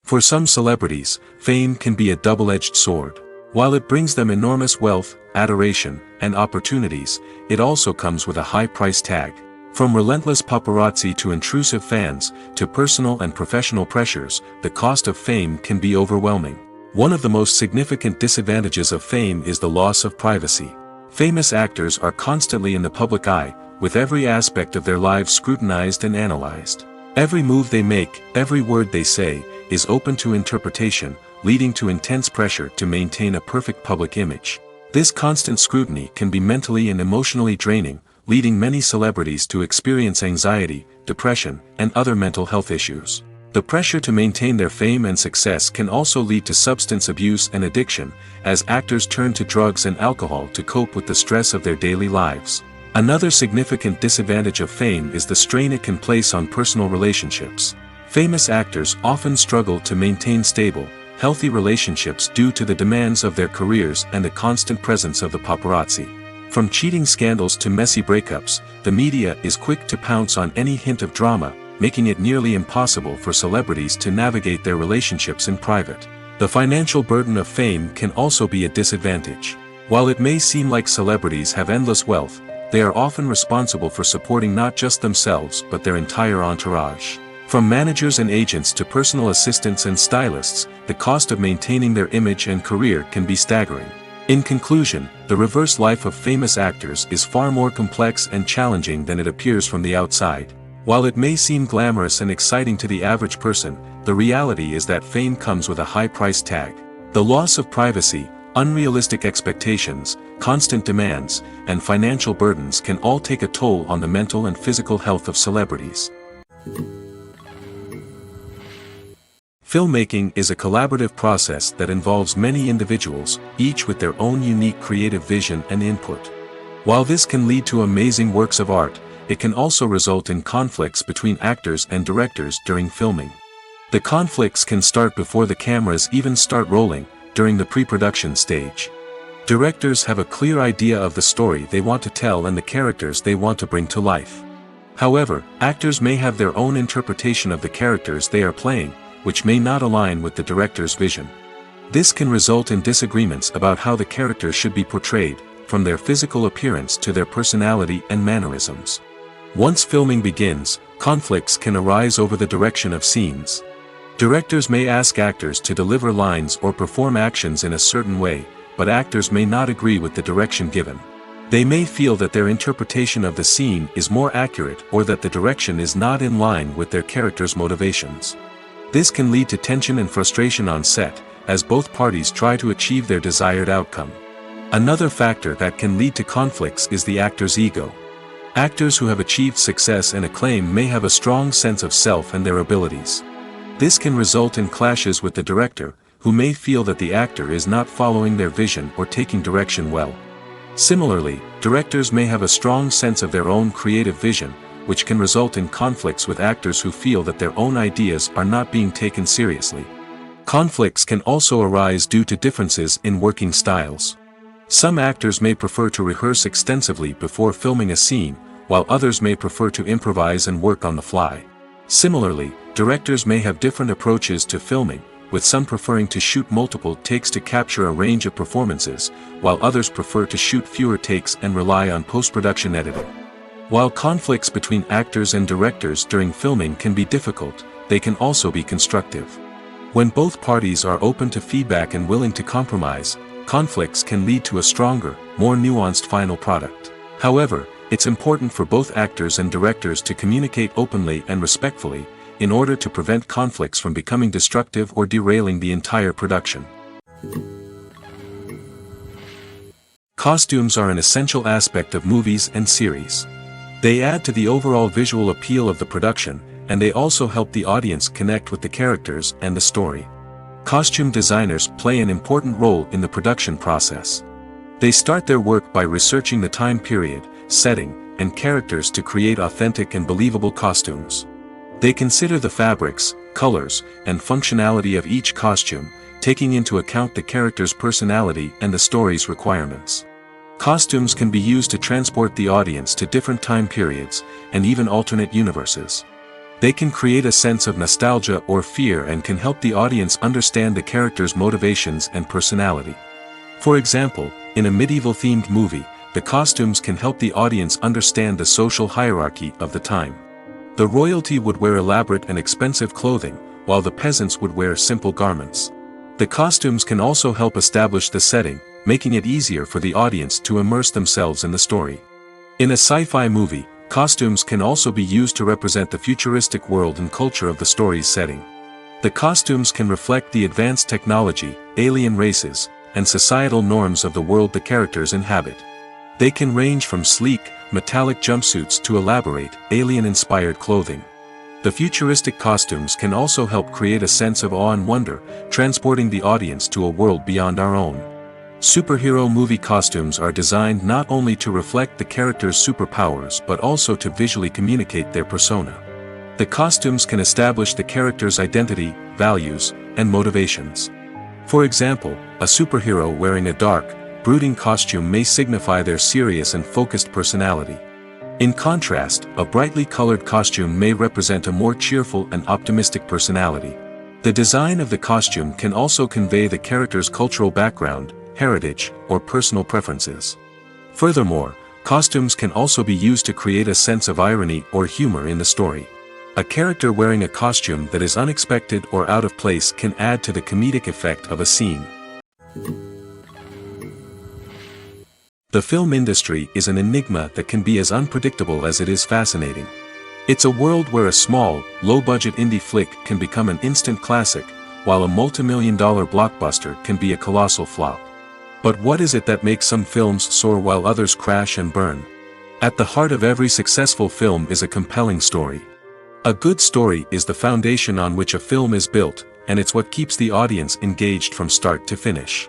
For some celebrities, fame can be a double-edged sword. While it brings them enormous wealth, adoration, and opportunities, it also comes with a high price tag. From relentless paparazzi to intrusive fans, to personal and professional pressures, the cost of fame can be overwhelming. One of the most significant disadvantages of fame is the loss of privacy. Famous actors are constantly in the public eye, with every aspect of their lives scrutinized and analyzed. Every move they make, every word they say, is open to interpretation, leading to intense pressure to maintain a perfect public image. This constant scrutiny can be mentally and emotionally draining, leading many celebrities to experience anxiety, depression, and other mental health issues. The pressure to maintain their fame and success can also lead to substance abuse and addiction, as actors turn to drugs and alcohol to cope with the stress of their daily lives. Another significant disadvantage of fame is the strain it can place on personal relationships. Famous actors often struggle to maintain stable, healthy relationships due to the demands of their careers and the constant presence of the paparazzi. From cheating scandals to messy breakups, the media is quick to pounce on any hint of drama, making it nearly impossible for celebrities to navigate their relationships in private. The financial burden of fame can also be a disadvantage. While it may seem like celebrities have endless wealth, they are often responsible for supporting not just themselves but their entire entourage. From managers and agents to personal assistants and stylists, the cost of maintaining their image and career can be staggering. In conclusion, the reverse life of famous actors is far more complex and challenging than it appears from the outside. While it may seem glamorous and exciting to the average person, the reality is that fame comes with a high price tag. The loss of privacy, unrealistic expectations, constant demands, and financial burdens can all take a toll on the mental and physical health of celebrities. Filmmaking is a collaborative process that involves many individuals, each with their own unique creative vision and input. While this can lead to amazing works of art, it can also result in conflicts between actors and directors during filming. The conflicts can start before the cameras even start rolling, during the pre-production stage. Directors have a clear idea of the story they want to tell and the characters they want to bring to life. However, actors may have their own interpretation of the characters they are playing, which may not align with the director's vision. This can result in disagreements about how the characters should be portrayed, from their physical appearance to their personality and mannerisms. Once filming begins, conflicts can arise over the direction of scenes. Directors may ask actors to deliver lines or perform actions in a certain way, but actors may not agree with the direction given. They may feel that their interpretation of the scene is more accurate or that the direction is not in line with their character's motivations. This can lead to tension and frustration on set, as both parties try to achieve their desired outcome. Another factor that can lead to conflicts is the actor's ego. Actors who have achieved success and acclaim may have a strong sense of self and their abilities. This can result in clashes with the director, who may feel that the actor is not following their vision or taking direction well. Similarly, directors may have a strong sense of their own creative vision, which can result in conflicts with actors who feel that their own ideas are not being taken seriously. Conflicts can also arise due to differences in working styles. Some actors may prefer to rehearse extensively before filming a scene, while others may prefer to improvise and work on the fly. Similarly, directors may have different approaches to filming, with some preferring to shoot multiple takes to capture a range of performances, while others prefer to shoot fewer takes and rely on post-production editing. While conflicts between actors and directors during filming can be difficult, they can also be constructive. When both parties are open to feedback and willing to compromise, conflicts can lead to a stronger, more nuanced final product. However, it's important for both actors and directors to communicate openly and respectfully, in order to prevent conflicts from becoming destructive or derailing the entire production. Costumes are an essential aspect of movies and series. They add to the overall visual appeal of the production, and they also help the audience connect with the characters and the story. Costume designers play an important role in the production process. They start their work by researching the time period, setting, and characters to create authentic and believable costumes. They consider the fabrics, colors, and functionality of each costume, taking into account the character's personality and the story's requirements. Costumes can be used to transport the audience to different time periods, and even alternate universes. They can create a sense of nostalgia or fear and can help the audience understand the character's motivations and personality. For example, in a medieval-themed movie, the costumes can help the audience understand the social hierarchy of the time. The royalty would wear elaborate and expensive clothing, while the peasants would wear simple garments. The costumes can also help establish the setting, making it easier for the audience to immerse themselves in the story. In a sci-fi movie, costumes can also be used to represent the futuristic world and culture of the story's setting. The costumes can reflect the advanced technology, alien races, and societal norms of the world the characters inhabit. They can range from sleek, metallic jumpsuits to elaborate, alien-inspired clothing. The futuristic costumes can also help create a sense of awe and wonder, transporting the audience to a world beyond our own. Superhero movie costumes are designed not only to reflect the character's superpowers but also to visually communicate their persona. The costumes can establish the character's identity, values, and motivations. For example, a superhero wearing a dark, brooding costume may signify their serious and focused personality. In contrast, a brightly colored costume may represent a more cheerful and optimistic personality. The design of the costume can also convey the character's cultural background, heritage, or personal preferences. Furthermore, Costumes can also be used to create a sense of irony or humor in the story. A character wearing a costume that is unexpected or out of place can add to the comedic effect of a scene. The film industry is an enigma that can be as unpredictable as it is fascinating. It's a world where a small, low-budget indie flick can become an instant classic, while a multi-million-dollar blockbuster can be a colossal flop. But what is it that makes some films soar while others crash and burn? At the heart of every successful film is a compelling story. A good story is the foundation on which a film is built, and it's what keeps the audience engaged from start to finish.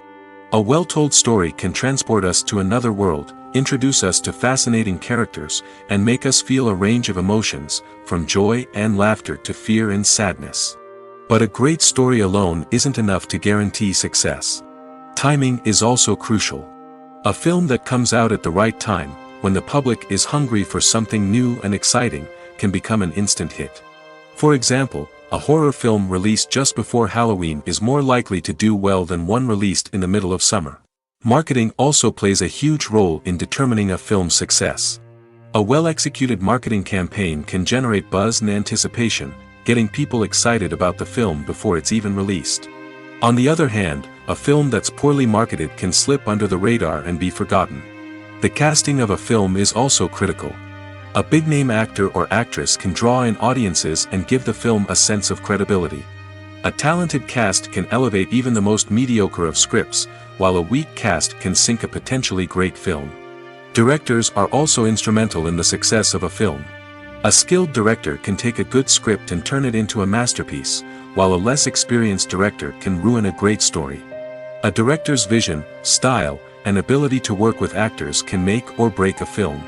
A well-told story can transport us to another world, introduce us to fascinating characters, and make us feel a range of emotions, from joy and laughter to fear and sadness. But a great story alone isn't enough to guarantee success. Timing is also crucial. A film that comes out at the right time, when the public is hungry for something new and exciting, can become an instant hit. For example, a horror film released just before Halloween is more likely to do well than one released in the middle of summer. Marketing also plays a huge role in determining a film's success. A well-executed marketing campaign can generate buzz and anticipation, getting people excited about the film before it's even released. On the other hand, a film that's poorly marketed can slip under the radar and be forgotten. The casting of a film is also critical. A big-name actor or actress can draw in audiences and give the film a sense of credibility. A talented cast can elevate even the most mediocre of scripts, while a weak cast can sink a potentially great film. Directors are also instrumental in the success of a film. A skilled director can take a good script and turn it into a masterpiece, while a less experienced director can ruin a great story. A director's vision, style, and ability to work with actors can make or break a film.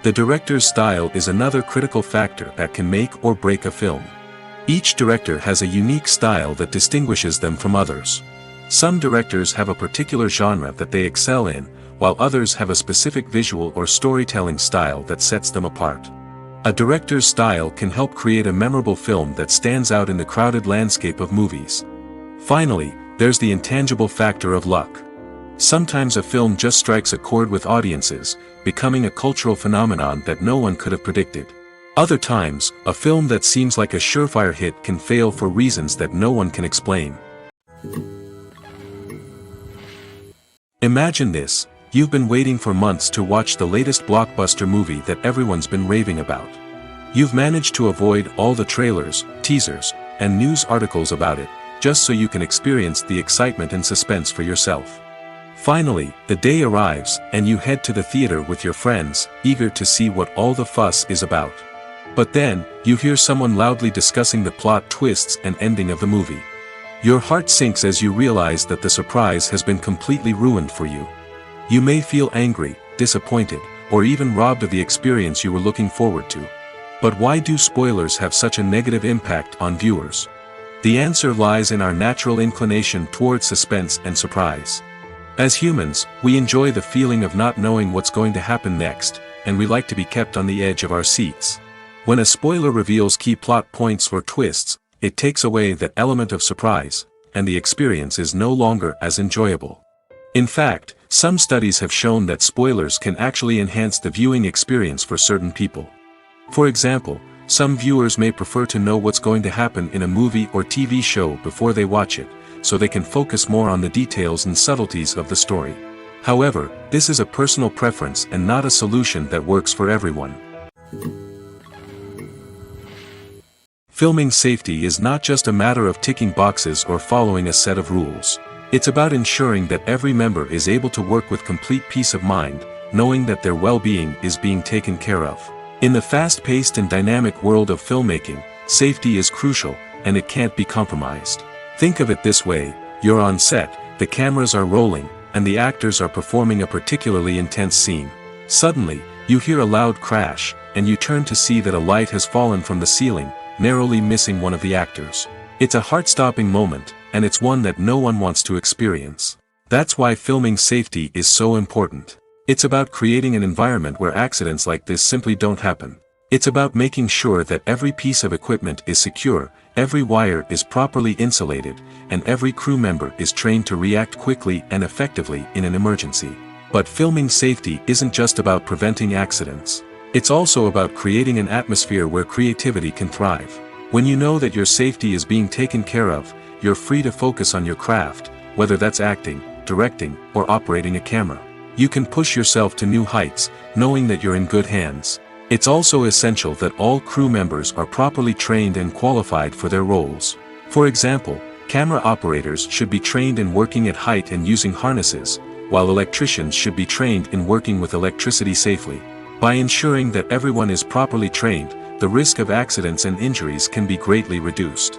The director's style is another critical factor that can make or break a film. Each director has a unique style that distinguishes them from others. Some directors have a particular genre that they excel in, while others have a specific visual or storytelling style that sets them apart. A director's style can help create a memorable film that stands out in the crowded landscape of movies. Finally, there's the intangible factor of luck. Sometimes a film just strikes a chord with audiences, becoming a cultural phenomenon that no one could have predicted. Other times, a film that seems like a surefire hit can fail for reasons that no one can explain. Imagine this: you've been waiting for months to watch the latest blockbuster movie that everyone's been raving about. You've managed to avoid all the trailers, teasers, and news articles about it, just so you can experience the excitement and suspense for yourself. Finally, the day arrives, and you head to the theater with your friends, eager to see what all the fuss is about. But then, you hear someone loudly discussing the plot twists and ending of the movie. Your heart sinks as you realize that the surprise has been completely ruined for you. You may feel angry, disappointed, or even robbed of the experience you were looking forward to. But why do spoilers have such a negative impact on viewers? The answer lies in our natural inclination toward suspense and surprise. As humans, we enjoy the feeling of not knowing what's going to happen next, and we like to be kept on the edge of our seats. When a spoiler reveals key plot points or twists, it takes away that element of surprise, and the experience is no longer as enjoyable. In fact, some studies have shown that spoilers can actually enhance the viewing experience for certain people. For example, some viewers may prefer to know what's going to happen in a movie or TV show before they watch it, so they can focus more on the details and subtleties of the story. However, this is a personal preference and not a solution that works for everyone. Filming safety is not just a matter of ticking boxes or following a set of rules. It's about ensuring that every member is able to work with complete peace of mind, knowing that their well-being is being taken care of. In the fast-paced and dynamic world of filmmaking, safety is crucial, and it can't be compromised. Think of it this way: you're on set, the cameras are rolling, and the actors are performing a particularly intense scene. Suddenly, you hear a loud crash, and you turn to see that a light has fallen from the ceiling, narrowly missing one of the actors. It's a heart-stopping moment, and it's one that no one wants to experience. That's why filming safety is so important. It's about creating an environment where accidents like this simply don't happen. It's about making sure that every piece of equipment is secure, every wire is properly insulated, and every crew member is trained to react quickly and effectively in an emergency. But filming safety isn't just about preventing accidents. It's also about creating an atmosphere where creativity can thrive. When you know that your safety is being taken care of, you're free to focus on your craft, whether that's acting, directing, or operating a camera. You can push yourself to new heights, knowing that you're in good hands. It's also essential that all crew members are properly trained and qualified for their roles. For example, camera operators should be trained in working at height and using harnesses, while electricians should be trained in working with electricity safely. By ensuring that everyone is properly trained, the risk of accidents and injuries can be greatly reduced.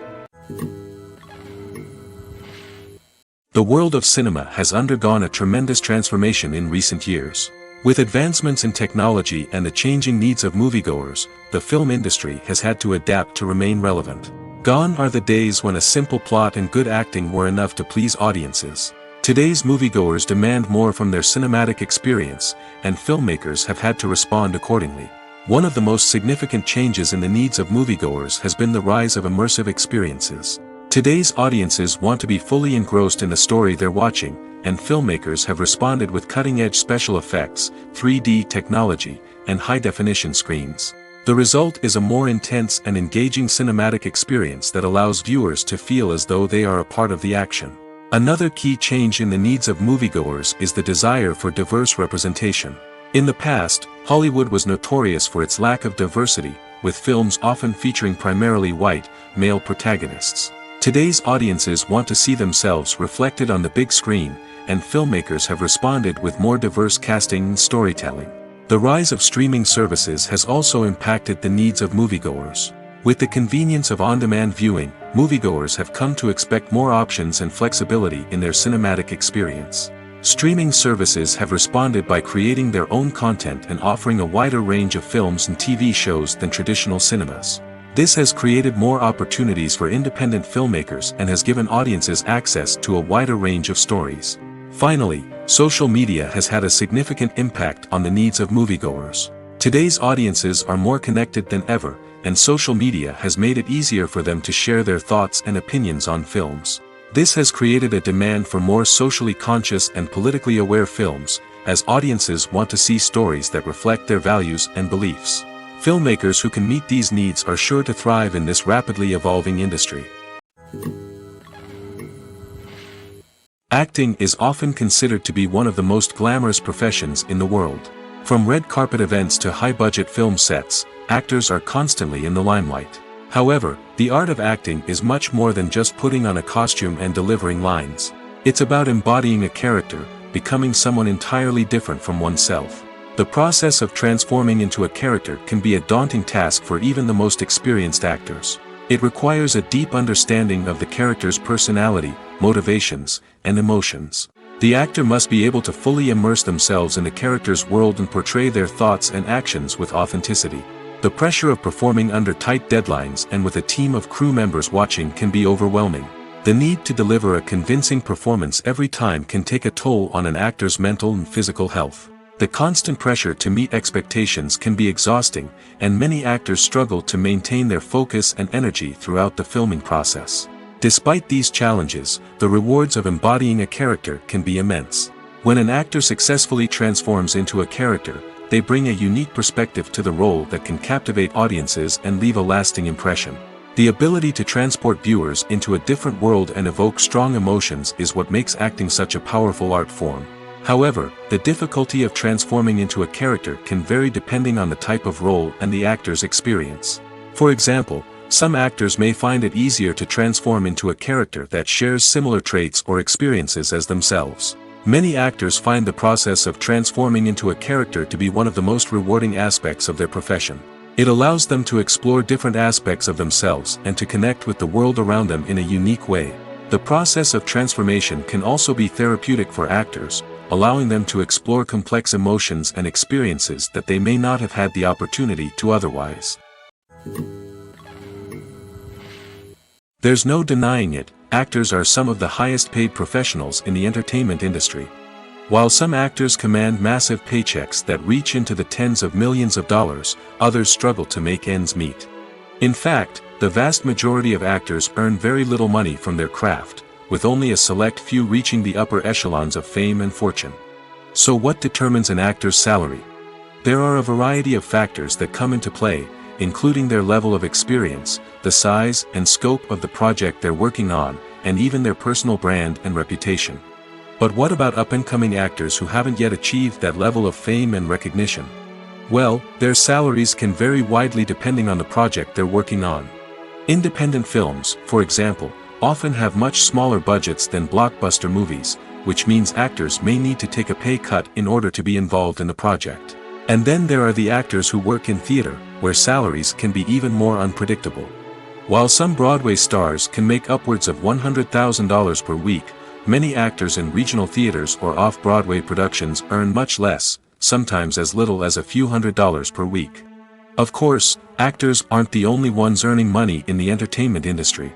The world of cinema has undergone a tremendous transformation in recent years. With advancements in technology and the changing needs of moviegoers, the film industry has had to adapt to remain relevant. Gone are the days when a simple plot and good acting were enough to please audiences. Today's moviegoers demand more from their cinematic experience, and filmmakers have had to respond accordingly. One of the most significant changes in the needs of moviegoers has been the rise of immersive experiences. Today's audiences want to be fully engrossed in the story they're watching, and filmmakers have responded with cutting-edge special effects, 3D technology, and high-definition screens. The result is a more intense and engaging cinematic experience that allows viewers to feel as though they are a part of the action. Another key change in the needs of moviegoers is the desire for diverse representation. In the past, Hollywood was notorious for its lack of diversity, with films often featuring primarily white, male protagonists. Today's audiences want to see themselves reflected on the big screen, and filmmakers have responded with more diverse casting and storytelling. The rise of streaming services has also impacted the needs of moviegoers. With the convenience of on-demand viewing, moviegoers have come to expect more options and flexibility in their cinematic experience. Streaming services have responded by creating their own content and offering a wider range of films and TV shows than traditional cinemas. This has created more opportunities for independent filmmakers and has given audiences access to a wider range of stories. Finally, social media has had a significant impact on the needs of moviegoers. Today's audiences are more connected than ever, and social media has made it easier for them to share their thoughts and opinions on films. This has created a demand for more socially conscious and politically aware films, as audiences want to see stories that reflect their values and beliefs. Filmmakers who can meet these needs are sure to thrive in this rapidly evolving industry. Acting is often considered to be one of the most glamorous professions in the world. From red carpet events to high-budget film sets, actors are constantly in the limelight. However, the art of acting is much more than just putting on a costume and delivering lines. It's about embodying a character, becoming someone entirely different from oneself. The process of transforming into a character can be a daunting task for even the most experienced actors. It requires a deep understanding of the character's personality, motivations, and emotions. The actor must be able to fully immerse themselves in the character's world and portray their thoughts and actions with authenticity. The pressure of performing under tight deadlines and with a team of crew members watching can be overwhelming. The need to deliver a convincing performance every time can take a toll on an actor's mental and physical health. The constant pressure to meet expectations can be exhausting, and many actors struggle to maintain their focus and energy throughout the filming process. Despite these challenges, the rewards of embodying a character can be immense. When an actor successfully transforms into a character, they bring a unique perspective to the role that can captivate audiences and leave a lasting impression. The ability to transport viewers into a different world and evoke strong emotions is what makes acting such a powerful art form. However, the difficulty of transforming into a character can vary depending on the type of role and the actor's experience. For example, some actors may find it easier to transform into a character that shares similar traits or experiences as themselves. Many actors find the process of transforming into a character to be one of the most rewarding aspects of their profession. It allows them to explore different aspects of themselves and to connect with the world around them in a unique way. The process of transformation can also be therapeutic for actors, allowing them to explore complex emotions and experiences that they may not have had the opportunity to otherwise. There's no denying it, actors are some of the highest paid professionals in the entertainment industry. While some actors command massive paychecks that reach into the tens of millions of dollars, others struggle to make ends meet. In fact, the vast majority of actors earn very little money from their craft, with only a select few reaching the upper echelons of fame and fortune. So what determines an actor's salary? There are a variety of factors that come into play, including their level of experience, the size and scope of the project they're working on, and even their personal brand and reputation. But what about up-and-coming actors who haven't yet achieved that level of fame and recognition? Well, their salaries can vary widely depending on the project they're working on. Independent films, for example, often have much smaller budgets than blockbuster movies, which means actors may need to take a pay cut in order to be involved in the project. And then there are the actors who work in theater, where salaries can be even more unpredictable. While some Broadway stars can make upwards of $100,000 per week, many actors in regional theaters or off-Broadway productions earn much less, sometimes as little as a few $100s per week. Of course, actors aren't the only ones earning money in the entertainment industry.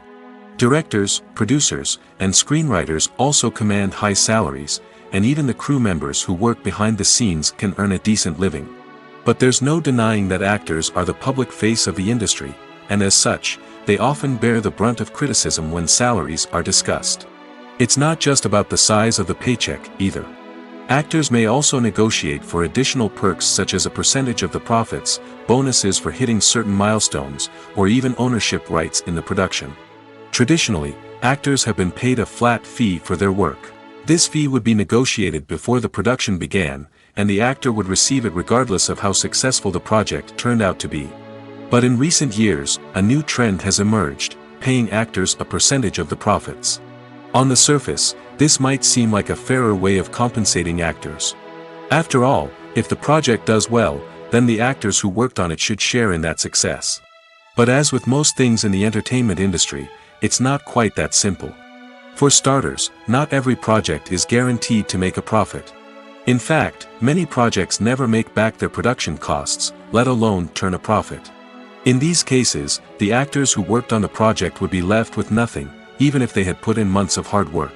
Directors, producers, and screenwriters also command high salaries, and even the crew members who work behind the scenes can earn a decent living. But there's no denying that actors are the public face of the industry, and as such, they often bear the brunt of criticism when salaries are discussed. It's not just about the size of the paycheck, either. Actors may also negotiate for additional perks such as a percentage of the profits, bonuses for hitting certain milestones, or even ownership rights in the production. Traditionally, actors have been paid a flat fee for their work. This fee would be negotiated before the production began, and the actor would receive it regardless of how successful the project turned out to be. But in recent years, a new trend has emerged, paying actors a percentage of the profits. On the surface, this might seem like a fairer way of compensating actors. After all, if the project does well, then the actors who worked on it should share in that success. But as with most things in the entertainment industry, it's not quite that simple. For starters, not every project is guaranteed to make a profit. In fact, many projects never make back their production costs, let alone turn a profit. In these cases, the actors who worked on the project would be left with nothing, even if they had put in months of hard work.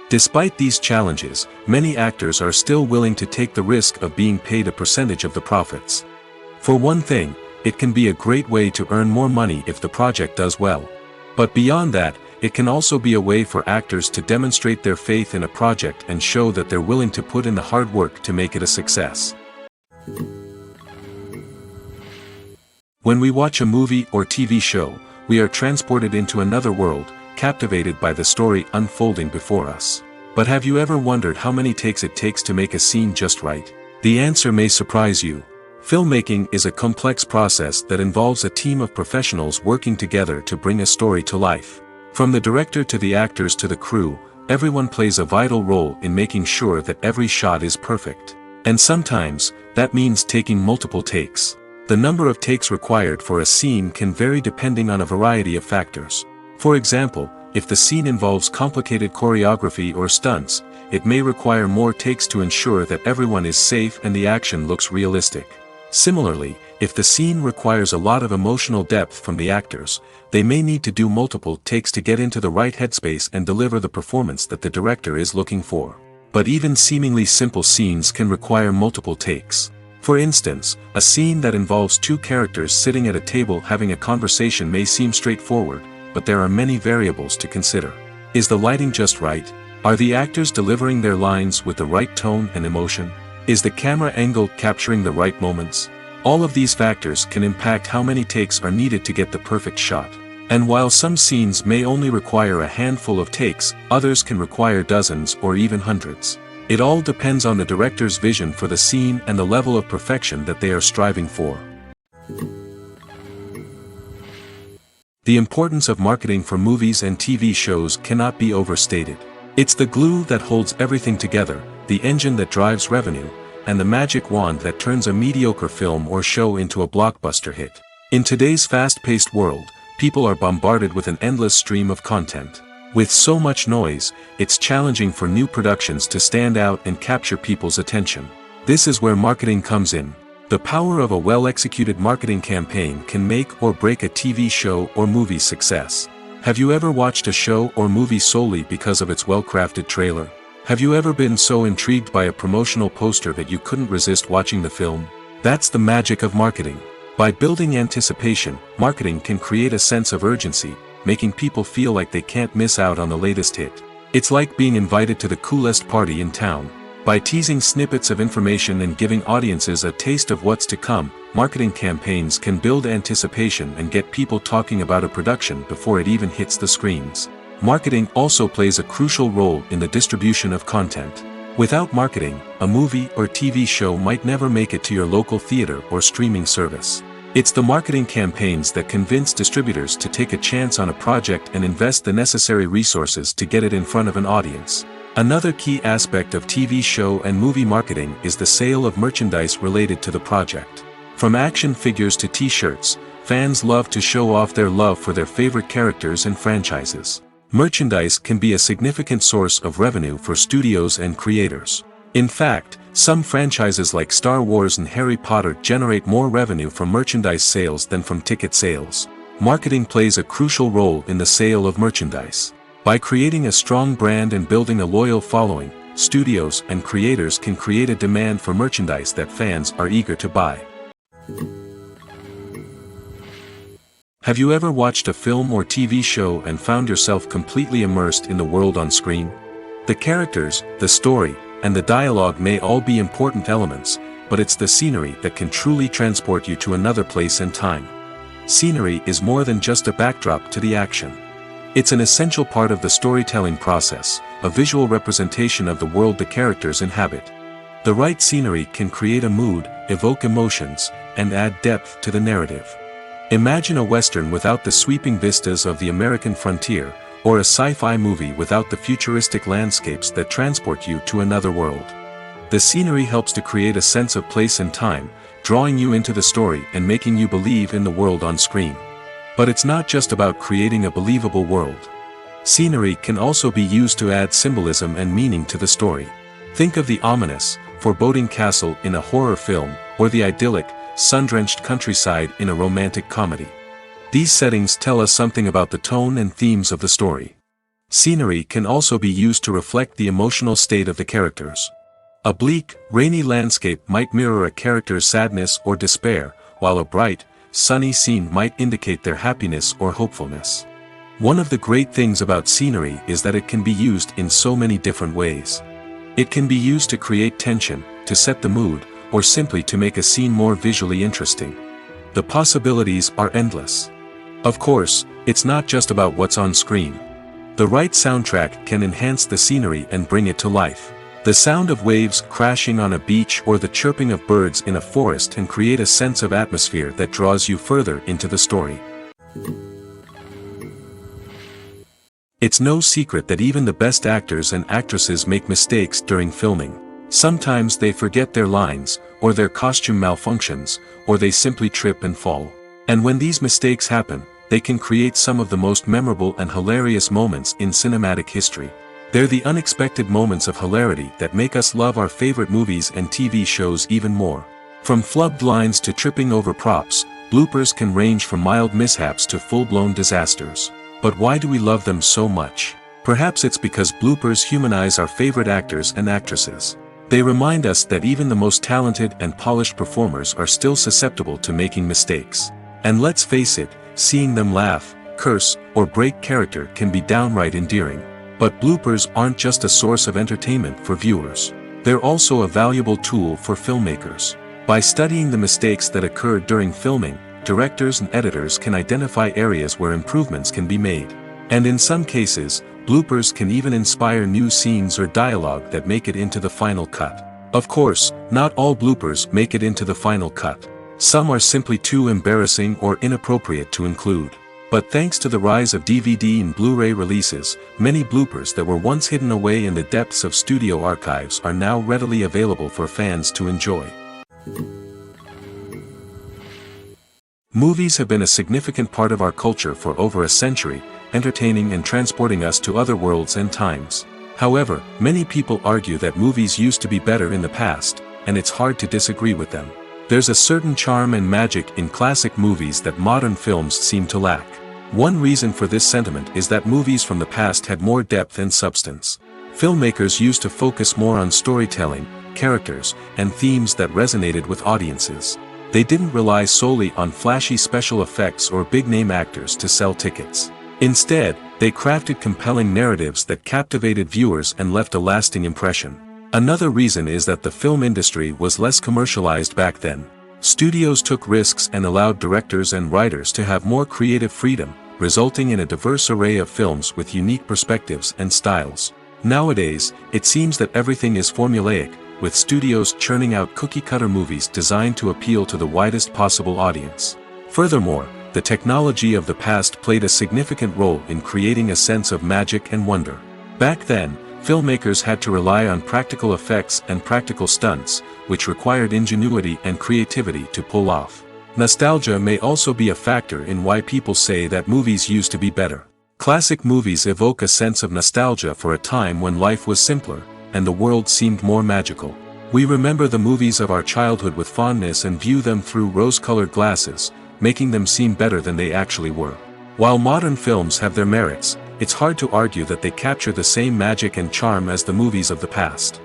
Despite these challenges, many actors are still willing to take the risk of being paid a percentage of the profits. For one thing, it can be a great way to earn more money if the project does well. But beyond that, it can also be a way for actors to demonstrate their faith in a project and show that they're willing to put in the hard work to make it a success. When we watch a movie or TV show, we are transported into another world, captivated by the story unfolding before us. But have you ever wondered how many takes it takes to make a scene just right? The answer may surprise you. Filmmaking is a complex process that involves a team of professionals working together to bring a story to life. From the director to the actors to the crew, everyone plays a vital role in making sure that every shot is perfect. And sometimes, that means taking multiple takes. The number of takes required for a scene can vary depending on a variety of factors. For example, if the scene involves complicated choreography or stunts, it may require more takes to ensure that everyone is safe and the action looks realistic. Similarly, if the scene requires a lot of emotional depth from the actors, they may need to do multiple takes to get into the right headspace and deliver the performance that the director is looking for. But even seemingly simple scenes can require multiple takes. For instance, a scene that involves two characters sitting at a table having a conversation may seem straightforward, but there are many variables to consider. Is the lighting just right? Are the actors delivering their lines with the right tone and emotion? Is the camera angle capturing the right moments? All of these factors can impact how many takes are needed to get the perfect shot. And while some scenes may only require a handful of takes, others can require dozens or even hundreds. It all depends on the director's vision for the scene and the level of perfection that they are striving for. The importance of marketing for movies and TV shows cannot be overstated. It's the glue that holds everything together, the engine that drives revenue, and the magic wand that turns a mediocre film or show into a blockbuster hit. In today's fast-paced world, people are bombarded with an endless stream of content. With so much noise, it's challenging for new productions to stand out and capture people's attention. This is where marketing comes in. The power of a well-executed marketing campaign can make or break a TV show or movie's success. Have you ever watched a show or movie solely because of its well-crafted trailer? Have you ever been so intrigued by a promotional poster that you couldn't resist watching the film? That's the magic of marketing. By building anticipation, marketing can create a sense of urgency, making people feel like they can't miss out on the latest hit. It's like being invited to the coolest party in town. By teasing snippets of information and giving audiences a taste of what's to come, marketing campaigns can build anticipation and get people talking about a production before it even hits the screens. Marketing also plays a crucial role in the distribution of content. Without marketing, a movie or TV show might never make it to your local theater or streaming service. It's the marketing campaigns that convince distributors to take a chance on a project and invest the necessary resources to get it in front of an audience. Another key aspect of TV show and movie marketing is the sale of merchandise related to the project. From action figures to t-shirts, fans love to show off their love for their favorite characters and franchises. Merchandise can be a significant source of revenue for studios and creators. In fact, some franchises like Star Wars and Harry Potter generate more revenue from merchandise sales than from ticket sales. Marketing plays a crucial role in the sale of merchandise. By creating a strong brand and building a loyal following, studios and creators can create a demand for merchandise that fans are eager to buy. Have you ever watched a film or TV show and found yourself completely immersed in the world on screen? The characters, the story, and the dialogue may all be important elements, but it's the scenery that can truly transport you to another place and time. Scenery is more than just a backdrop to the action. It's an essential part of the storytelling process, a visual representation of the world the characters inhabit. The right scenery can create a mood, evoke emotions, and add depth to the narrative. Imagine a Western without the sweeping vistas of the American frontier, or a sci-fi movie without the futuristic landscapes that transport you to another world. The scenery helps to create a sense of place and time, drawing you into the story and making you believe in the world on screen. But it's not just about creating a believable world. Scenery can also be used to add symbolism and meaning to the story. Think of the ominous, foreboding castle in a horror film, or the idyllic, sun-drenched countryside in a romantic comedy. These settings tell us something about the tone and themes of the story. Scenery can also be used to reflect the emotional state of the characters. A bleak, rainy landscape might mirror a character's sadness or despair, while a bright, sunny scene might indicate their happiness or hopefulness. One of the great things about scenery is that it can be used in so many different ways. It can be used to create tension, to set the mood, or simply to make a scene more visually interesting. The possibilities are endless. Of course, it's not just about what's on screen. The right soundtrack can enhance the scenery and bring it to life. The sound of waves crashing on a beach or the chirping of birds in a forest can create a sense of atmosphere that draws you further into the story. It's no secret that even the best actors and actresses make mistakes during filming. Sometimes they forget their lines, or their costume malfunctions, or they simply trip and fall. And when these mistakes happen, they can create some of the most memorable and hilarious moments in cinematic history. They're the unexpected moments of hilarity that make us love our favorite movies and TV shows even more. From flubbed lines to tripping over props, bloopers can range from mild mishaps to full-blown disasters. But why do we love them so much? Perhaps it's because bloopers humanize our favorite actors and actresses. They remind us that even the most talented and polished performers are still susceptible to making mistakes. And let's face it, seeing them laugh, curse, or break character can be downright endearing. But bloopers aren't just a source of entertainment for viewers. They're also a valuable tool for filmmakers. By studying the mistakes that occurred during filming, directors and editors can identify areas where improvements can be made. And in some cases, bloopers can even inspire new scenes or dialogue that make it into the final cut. Of course, not all bloopers make it into the final cut. Some are simply too embarrassing or inappropriate to include. But thanks to the rise of DVD and Blu-ray releases, many bloopers that were once hidden away in the depths of studio archives are now readily available for fans to enjoy. Movies have been a significant part of our culture for over a century, entertaining and transporting us to other worlds and times. However, many people argue that movies used to be better in the past, and it's hard to disagree with them. There's a certain charm and magic in classic movies that modern films seem to lack. One reason for this sentiment is that movies from the past had more depth and substance. Filmmakers used to focus more on storytelling, characters, and themes that resonated with audiences. They didn't rely solely on flashy special effects or big-name actors to sell tickets. Instead, they crafted compelling narratives that captivated viewers and left a lasting impression. Another reason is that the film industry was less commercialized back then. Studios took risks and allowed directors and writers to have more creative freedom, resulting in a diverse array of films with unique perspectives and styles. Nowadays, it seems that everything is formulaic, with studios churning out cookie-cutter movies designed to appeal to the widest possible audience. Furthermore, the technology of the past played a significant role in creating a sense of magic and wonder. Back then, filmmakers had to rely on practical effects and practical stunts, which required ingenuity and creativity to pull off. Nostalgia may also be a factor in why people say that movies used to be better. Classic movies evoke a sense of nostalgia for a time when life was simpler, and the world seemed more magical. We remember the movies of our childhood with fondness and view them through rose-colored glasses, making them seem better than they actually were. While modern films have their merits, it's hard to argue that they capture the same magic and charm as the movies of the past.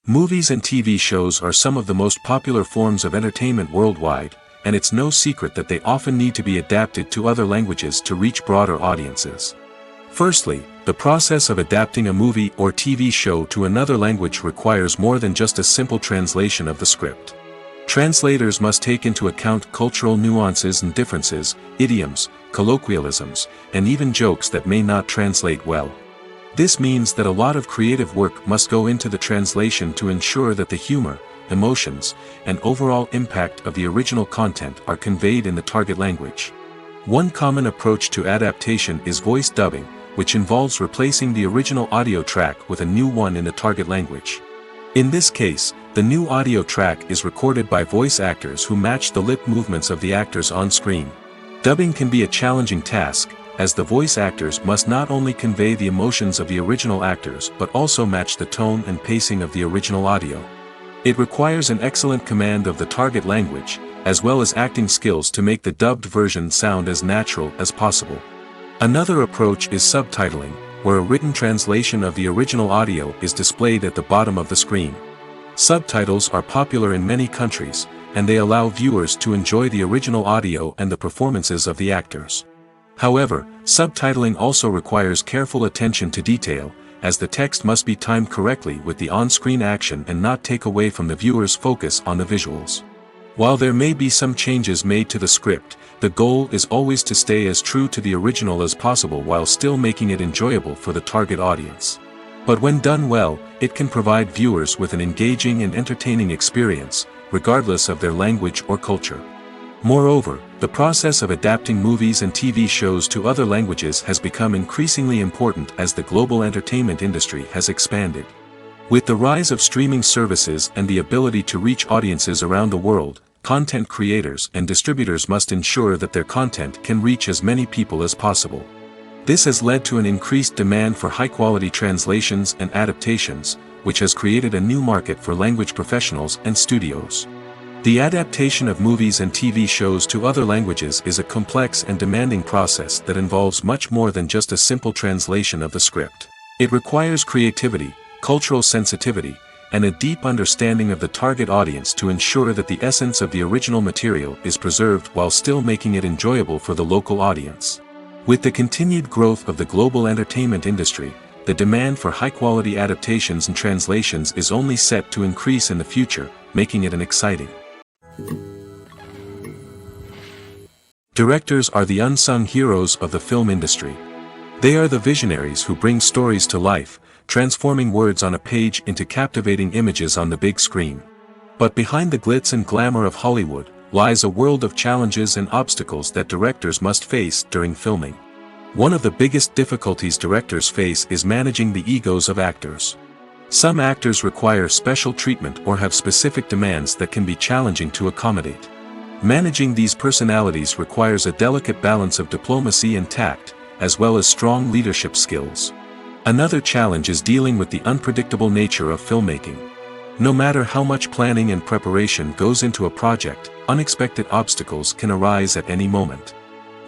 Movies and TV shows are some of the most popular forms of entertainment worldwide, and it's no secret that they often need to be adapted to other languages to reach broader audiences. Firstly, the process of adapting a movie or TV show to another language requires more than just a simple translation of the script. Translators must take into account cultural nuances and differences, idioms, colloquialisms, and even jokes that may not translate well. This means that a lot of creative work must go into the translation to ensure that the humor, emotions, and overall impact of the original content are conveyed in the target language. One common approach to adaptation is voice dubbing, which involves replacing the original audio track with a new one in the target language. In this case, the new audio track is recorded by voice actors who match the lip movements of the actors on screen. Dubbing can be a challenging task, as the voice actors must not only convey the emotions of the original actors but also match the tone and pacing of the original audio. It requires an excellent command of the target language, as well as acting skills to make the dubbed version sound as natural as possible. Another approach is subtitling, where a written translation of the original audio is displayed at the bottom of the screen. Subtitles are popular in many countries, and they allow viewers to enjoy the original audio and the performances of the actors. However, subtitling also requires careful attention to detail, as the text must be timed correctly with the on-screen action and not take away from the viewer's focus on the visuals. While there may be some changes made to the script, the goal is always to stay as true to the original as possible while still making it enjoyable for the target audience. But when done well, it can provide viewers with an engaging and entertaining experience, regardless of their language or culture. Moreover, the process of adapting movies and TV shows to other languages has become increasingly important as the global entertainment industry has expanded. With the rise of streaming services and the ability to reach audiences around the world, content creators and distributors must ensure that their content can reach as many people as possible. This has led to an increased demand for high-quality translations and adaptations, which has created a new market for language professionals and studios. The adaptation of movies and TV shows to other languages is a complex and demanding process that involves much more than just a simple translation of the script. It requires creativity, cultural sensitivity, and a deep understanding of the target audience to ensure that the essence of the original material is preserved while still making it enjoyable for the local audience. With the continued growth of the global entertainment industry, the demand for high-quality adaptations and translations is only set to increase in the future, making it exciting. Directors are the unsung heroes of the film industry. They are the visionaries who bring stories to life, transforming words on a page into captivating images on the big screen. But behind the glitz and glamour of Hollywood, lies a world of challenges and obstacles that directors must face during filming. One of the biggest difficulties directors face is managing the egos of actors. Some actors require special treatment or have specific demands that can be challenging to accommodate. Managing these personalities requires a delicate balance of diplomacy and tact, as well as strong leadership skills. Another challenge is dealing with the unpredictable nature of filmmaking. No matter how much planning and preparation goes into a project, unexpected obstacles can arise at any moment.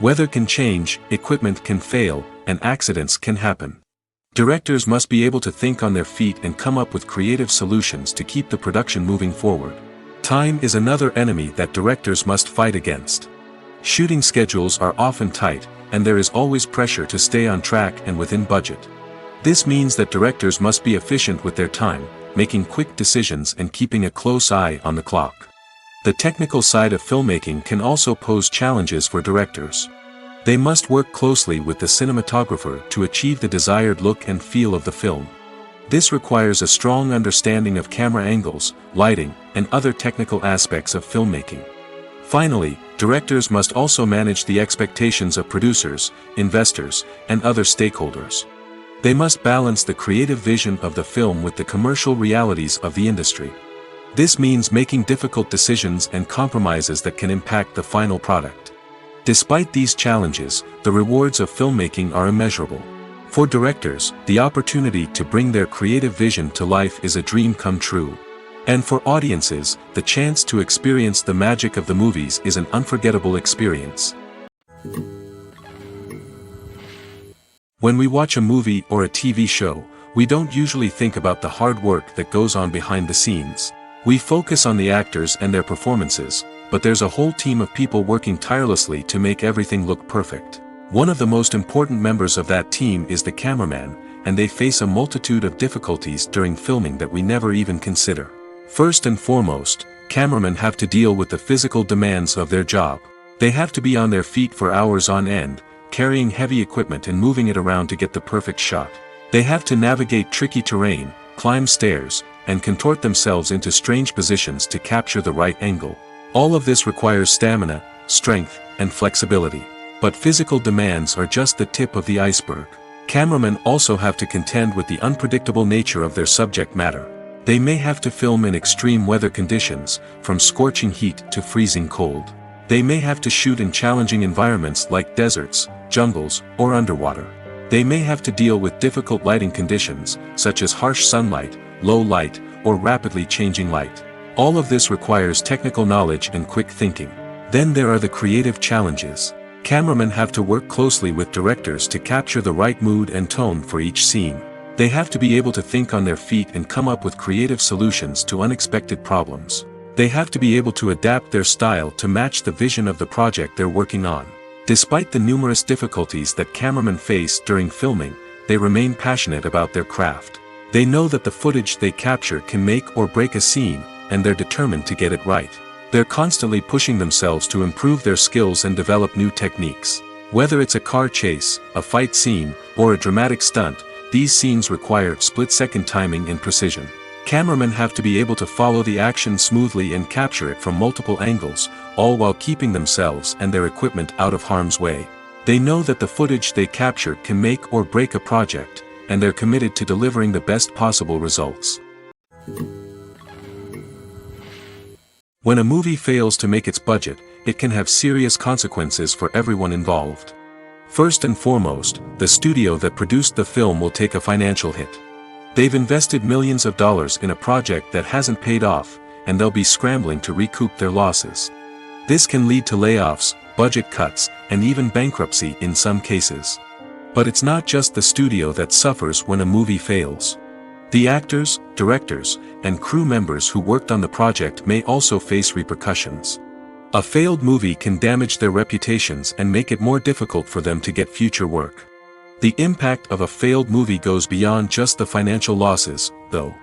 Weather can change, equipment can fail, and accidents can happen. Directors must be able to think on their feet and come up with creative solutions to keep the production moving forward. Time is another enemy that directors must fight against. Shooting schedules are often tight, and there is always pressure to stay on track and within budget. This means that directors must be efficient with their time, making quick decisions and keeping a close eye on the clock. The technical side of filmmaking can also pose challenges for directors. They must work closely with the cinematographer to achieve the desired look and feel of the film. This requires a strong understanding of camera angles, lighting, and other technical aspects of filmmaking. Finally, directors must also manage the expectations of producers, investors, and other stakeholders. They must balance the creative vision of the film with the commercial realities of the industry. This means making difficult decisions and compromises that can impact the final product. Despite these challenges, the rewards of filmmaking are immeasurable. For directors, the opportunity to bring their creative vision to life is a dream come true. And for audiences, the chance to experience the magic of the movies is an unforgettable experience. When we watch a movie or a TV show, we don't usually think about the hard work that goes on behind the scenes. We focus on the actors and their performances, but there's a whole team of people working tirelessly to make everything look perfect. One of the most important members of that team is the cameraman, and they face a multitude of difficulties during filming that we never even consider. First and foremost, cameramen have to deal with the physical demands of their job. They have to be on their feet for hours on end, carrying heavy equipment and moving it around to get the perfect shot. They have to navigate tricky terrain, climb stairs, and contort themselves into strange positions to capture the right angle. All of this requires stamina, strength, and flexibility. But physical demands are just the tip of the iceberg. Cameramen also have to contend with the unpredictable nature of their subject matter. They may have to film in extreme weather conditions, from scorching heat to freezing cold. They may have to shoot in challenging environments like deserts, jungles, or underwater. They may have to deal with difficult lighting conditions, such as harsh sunlight, low light, or rapidly changing light. All of this requires technical knowledge and quick thinking. Then there are the creative challenges. Cameramen have to work closely with directors to capture the right mood and tone for each scene. They have to be able to think on their feet and come up with creative solutions to unexpected problems. They have to be able to adapt their style to match the vision of the project they're working on. Despite the numerous difficulties that cameramen face during filming, they remain passionate about their craft. They know that the footage they capture can make or break a scene, and they're determined to get it right. They're constantly pushing themselves to improve their skills and develop new techniques. Whether it's a car chase, a fight scene, or a dramatic stunt, these scenes require split-second timing and precision. Cameramen have to be able to follow the action smoothly and capture it from multiple angles, all while keeping themselves and their equipment out of harm's way. They know that the footage they capture can make or break a project, and they're committed to delivering the best possible results. When a movie fails to make its budget, it can have serious consequences for everyone involved. First and foremost, the studio that produced the film will take a financial hit. They've invested millions of dollars in a project that hasn't paid off, and they'll be scrambling to recoup their losses. This can lead to layoffs, budget cuts, and even bankruptcy in some cases. But it's not just the studio that suffers when a movie fails. The actors, directors, and crew members who worked on the project may also face repercussions. A failed movie can damage their reputations and make it more difficult for them to get future work. The impact of a failed movie goes beyond just the financial losses, though.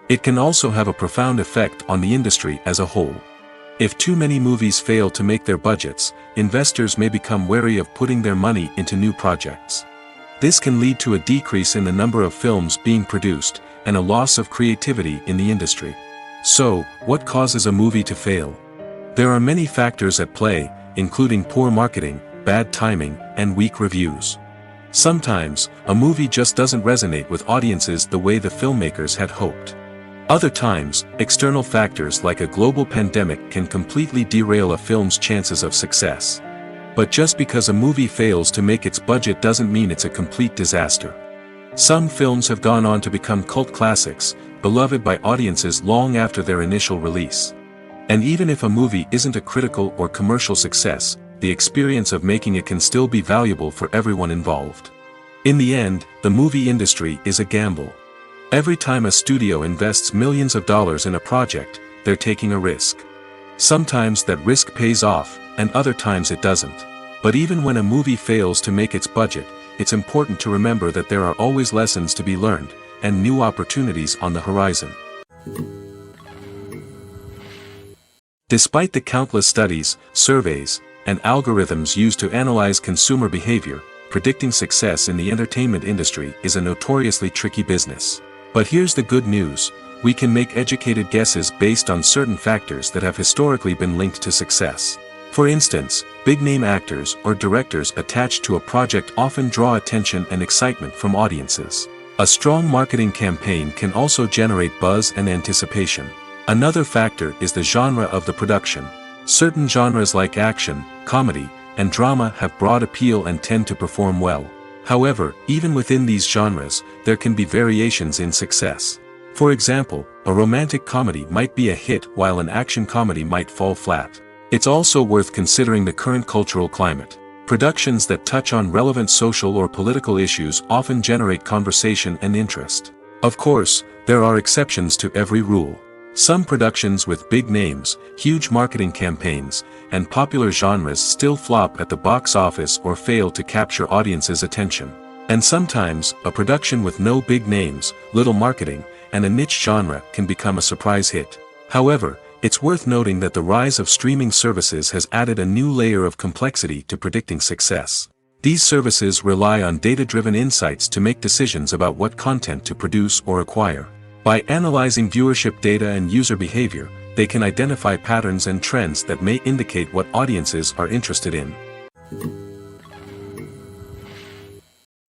It can also have a profound effect on the industry as a whole. If too many movies fail to make their budgets, investors may become wary of putting their money into new projects. This can lead to a decrease in the number of films being produced, and a loss of creativity in the industry. So, what causes a movie to fail? There are many factors at play, including poor marketing, bad timing, and weak reviews. Sometimes, a movie just doesn't resonate with audiences the way the filmmakers had hoped. Other times, external factors like a global pandemic can completely derail a film's chances of success. But just because a movie fails to make its budget doesn't mean it's a complete disaster. Some films have gone on to become cult classics, beloved by audiences long after their initial release. And even if a movie isn't a critical or commercial success, the experience of making it can still be valuable for everyone involved. In the end, the movie industry is a gamble. Every time a studio invests millions of dollars in a project, they're taking a risk. Sometimes that risk pays off, and other times it doesn't. But even when a movie fails to make its budget, it's important to remember that there are always lessons to be learned, and new opportunities on the horizon. Despite the countless studies, surveys, and algorithms used to analyze consumer behavior, predicting success in the entertainment industry is a notoriously tricky business. But here's the good news: we can make educated guesses based on certain factors that have historically been linked to success. For instance, big-name actors or directors attached to a project often draw attention and excitement from audiences. A strong marketing campaign can also generate buzz and anticipation. Another factor is the genre of the production. Certain genres like action, comedy, and drama have broad appeal and tend to perform well. However, even within these genres, there can be variations in success. For example, a romantic comedy might be a hit while an action comedy might fall flat. It's also worth considering the current cultural climate. Productions that touch on relevant social or political issues often generate conversation and interest. Of course, there are exceptions to every rule. Some productions with big names, huge marketing campaigns, and popular genres still flop at the box office or fail to capture audiences' attention. And sometimes, a production with no big names, little marketing, and a niche genre can become a surprise hit. However, it's worth noting that the rise of streaming services has added a new layer of complexity to predicting success. These services rely on data-driven insights to make decisions about what content to produce or acquire. By analyzing viewership data and user behavior, they can identify patterns and trends that may indicate what audiences are interested in.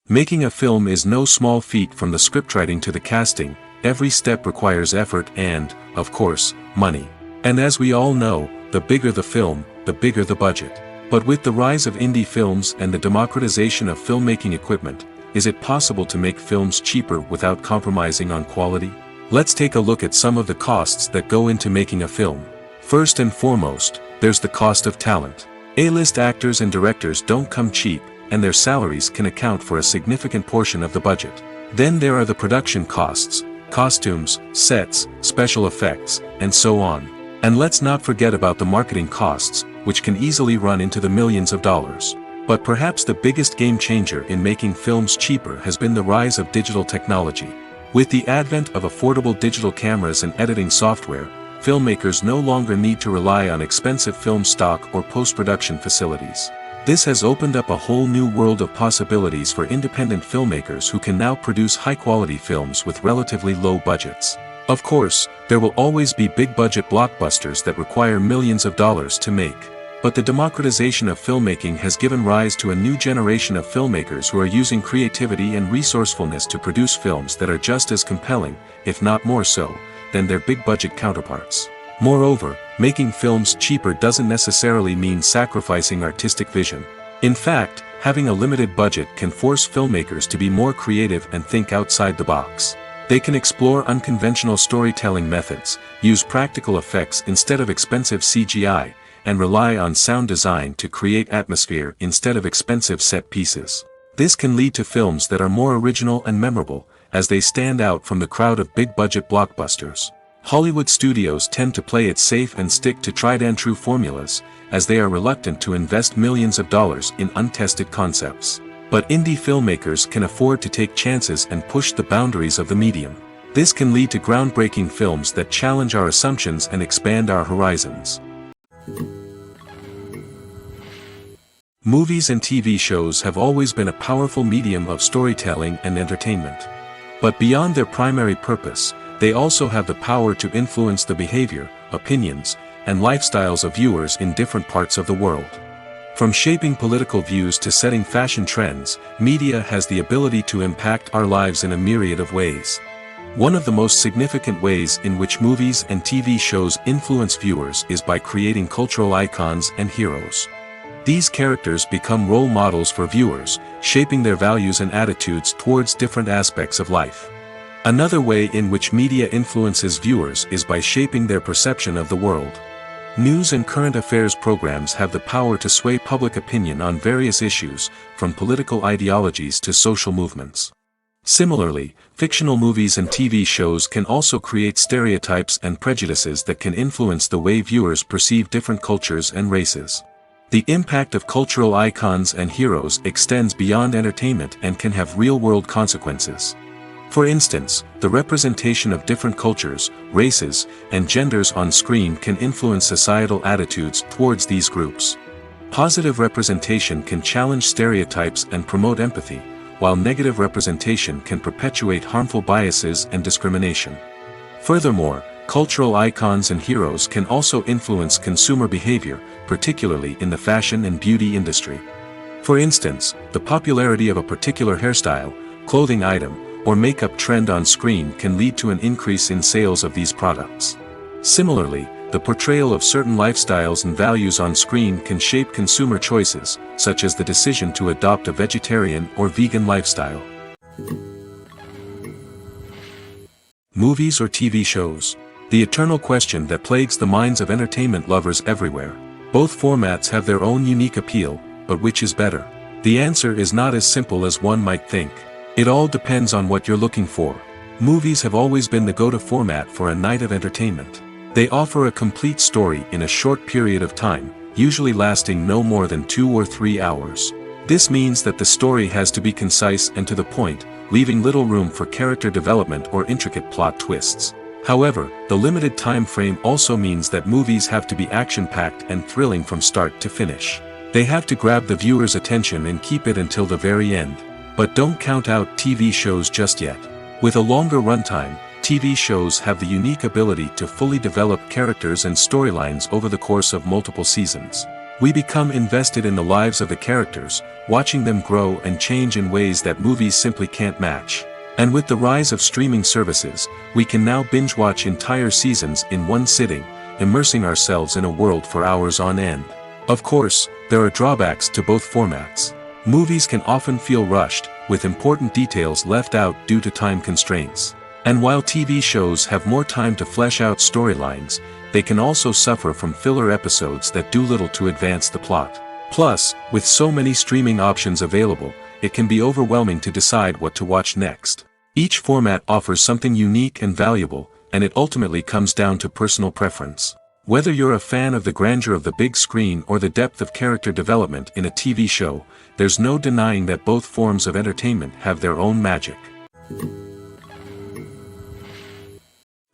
Making a film is no small feat. From the scriptwriting to the casting, every step requires effort and, of course, money. And as we all know, the bigger the film, the bigger the budget. But with the rise of indie films and the democratization of filmmaking equipment, is it possible to make films cheaper without compromising on quality? Let's take a look at some of the costs that go into making a film. First and foremost, there's the cost of talent. A-list actors and directors don't come cheap, and their salaries can account for a significant portion of the budget. Then there are the production costs, costumes, sets, special effects, and so on. And let's not forget about the marketing costs, which can easily run into the millions of dollars. But perhaps the biggest game changer in making films cheaper has been the rise of digital technology. With the advent of affordable digital cameras and editing software, filmmakers no longer need to rely on expensive film stock or post-production facilities. This has opened up a whole new world of possibilities for independent filmmakers who can now produce high-quality films with relatively low budgets. Of course, there will always be big-budget blockbusters that require millions of dollars to make. But the democratization of filmmaking has given rise to a new generation of filmmakers who are using creativity and resourcefulness to produce films that are just as compelling, if not more so, than their big-budget counterparts. Moreover, making films cheaper doesn't necessarily mean sacrificing artistic vision. In fact, having a limited budget can force filmmakers to be more creative and think outside the box. They can explore unconventional storytelling methods, use practical effects instead of expensive CGI, and rely on sound design to create atmosphere instead of expensive set pieces. This can lead to films that are more original and memorable, as they stand out from the crowd of big-budget blockbusters. Hollywood studios tend to play it safe and stick to tried-and-true formulas, as they are reluctant to invest millions of dollars in untested concepts. But indie filmmakers can afford to take chances and push the boundaries of the medium. This can lead to groundbreaking films that challenge our assumptions and expand our horizons. Movies and TV shows have always been a powerful medium of storytelling and entertainment. But beyond their primary purpose, they also have the power to influence the behavior, opinions, and lifestyles of viewers in different parts of the world. From shaping political views to setting fashion trends, media has the ability to impact our lives in a myriad of ways. One of the most significant ways in which movies and TV shows influence viewers is by creating cultural icons and heroes. These characters become role models for viewers, shaping their values and attitudes towards different aspects of life. Another way in which media influences viewers is by shaping their perception of the world. News and current affairs programs have the power to sway public opinion on various issues, from political ideologies to social movements. Similarly, fictional movies and TV shows can also create stereotypes and prejudices that can influence the way viewers perceive different cultures and races. The impact of cultural icons and heroes extends beyond entertainment and can have real-world consequences. For instance, the representation of different cultures, races, and genders on screen can influence societal attitudes towards these groups. Positive representation can challenge stereotypes and promote empathy, while negative representation can perpetuate harmful biases and discrimination. Furthermore, cultural icons and heroes can also influence consumer behavior, particularly in the fashion and beauty industry. For instance, the popularity of a particular hairstyle, clothing item, or makeup trend on screen can lead to an increase in sales of these products. Similarly, the portrayal of certain lifestyles and values on screen can shape consumer choices, such as the decision to adopt a vegetarian or vegan lifestyle. Movies or TV shows? The eternal question that plagues the minds of entertainment lovers everywhere. Both formats have their own unique appeal, but which is better? The answer is not as simple as one might think. It all depends on what you're looking for. Movies have always been the go-to format for a night of entertainment. They offer a complete story in a short period of time, usually lasting no more than 2 or 3 hours. This means that the story has to be concise and to the point, leaving little room for character development or intricate plot twists. However, the limited time frame also means that movies have to be action-packed and thrilling from start to finish. They have to grab the viewer's attention and keep it until the very end. But don't count out TV shows just yet. With a longer runtime, TV shows have the unique ability to fully develop characters and storylines over the course of multiple seasons. We become invested in the lives of the characters, watching them grow and change in ways that movies simply can't match. And with the rise of streaming services, we can now binge-watch entire seasons in one sitting, immersing ourselves in a world for hours on end. Of course, there are drawbacks to both formats. Movies can often feel rushed, with important details left out due to time constraints. And while TV shows have more time to flesh out storylines, they can also suffer from filler episodes that do little to advance the plot. Plus, with so many streaming options available, it can be overwhelming to decide what to watch next. Each format offers something unique and valuable, and it ultimately comes down to personal preference. Whether you're a fan of the grandeur of the big screen or the depth of character development in a TV show, there's no denying that both forms of entertainment have their own magic.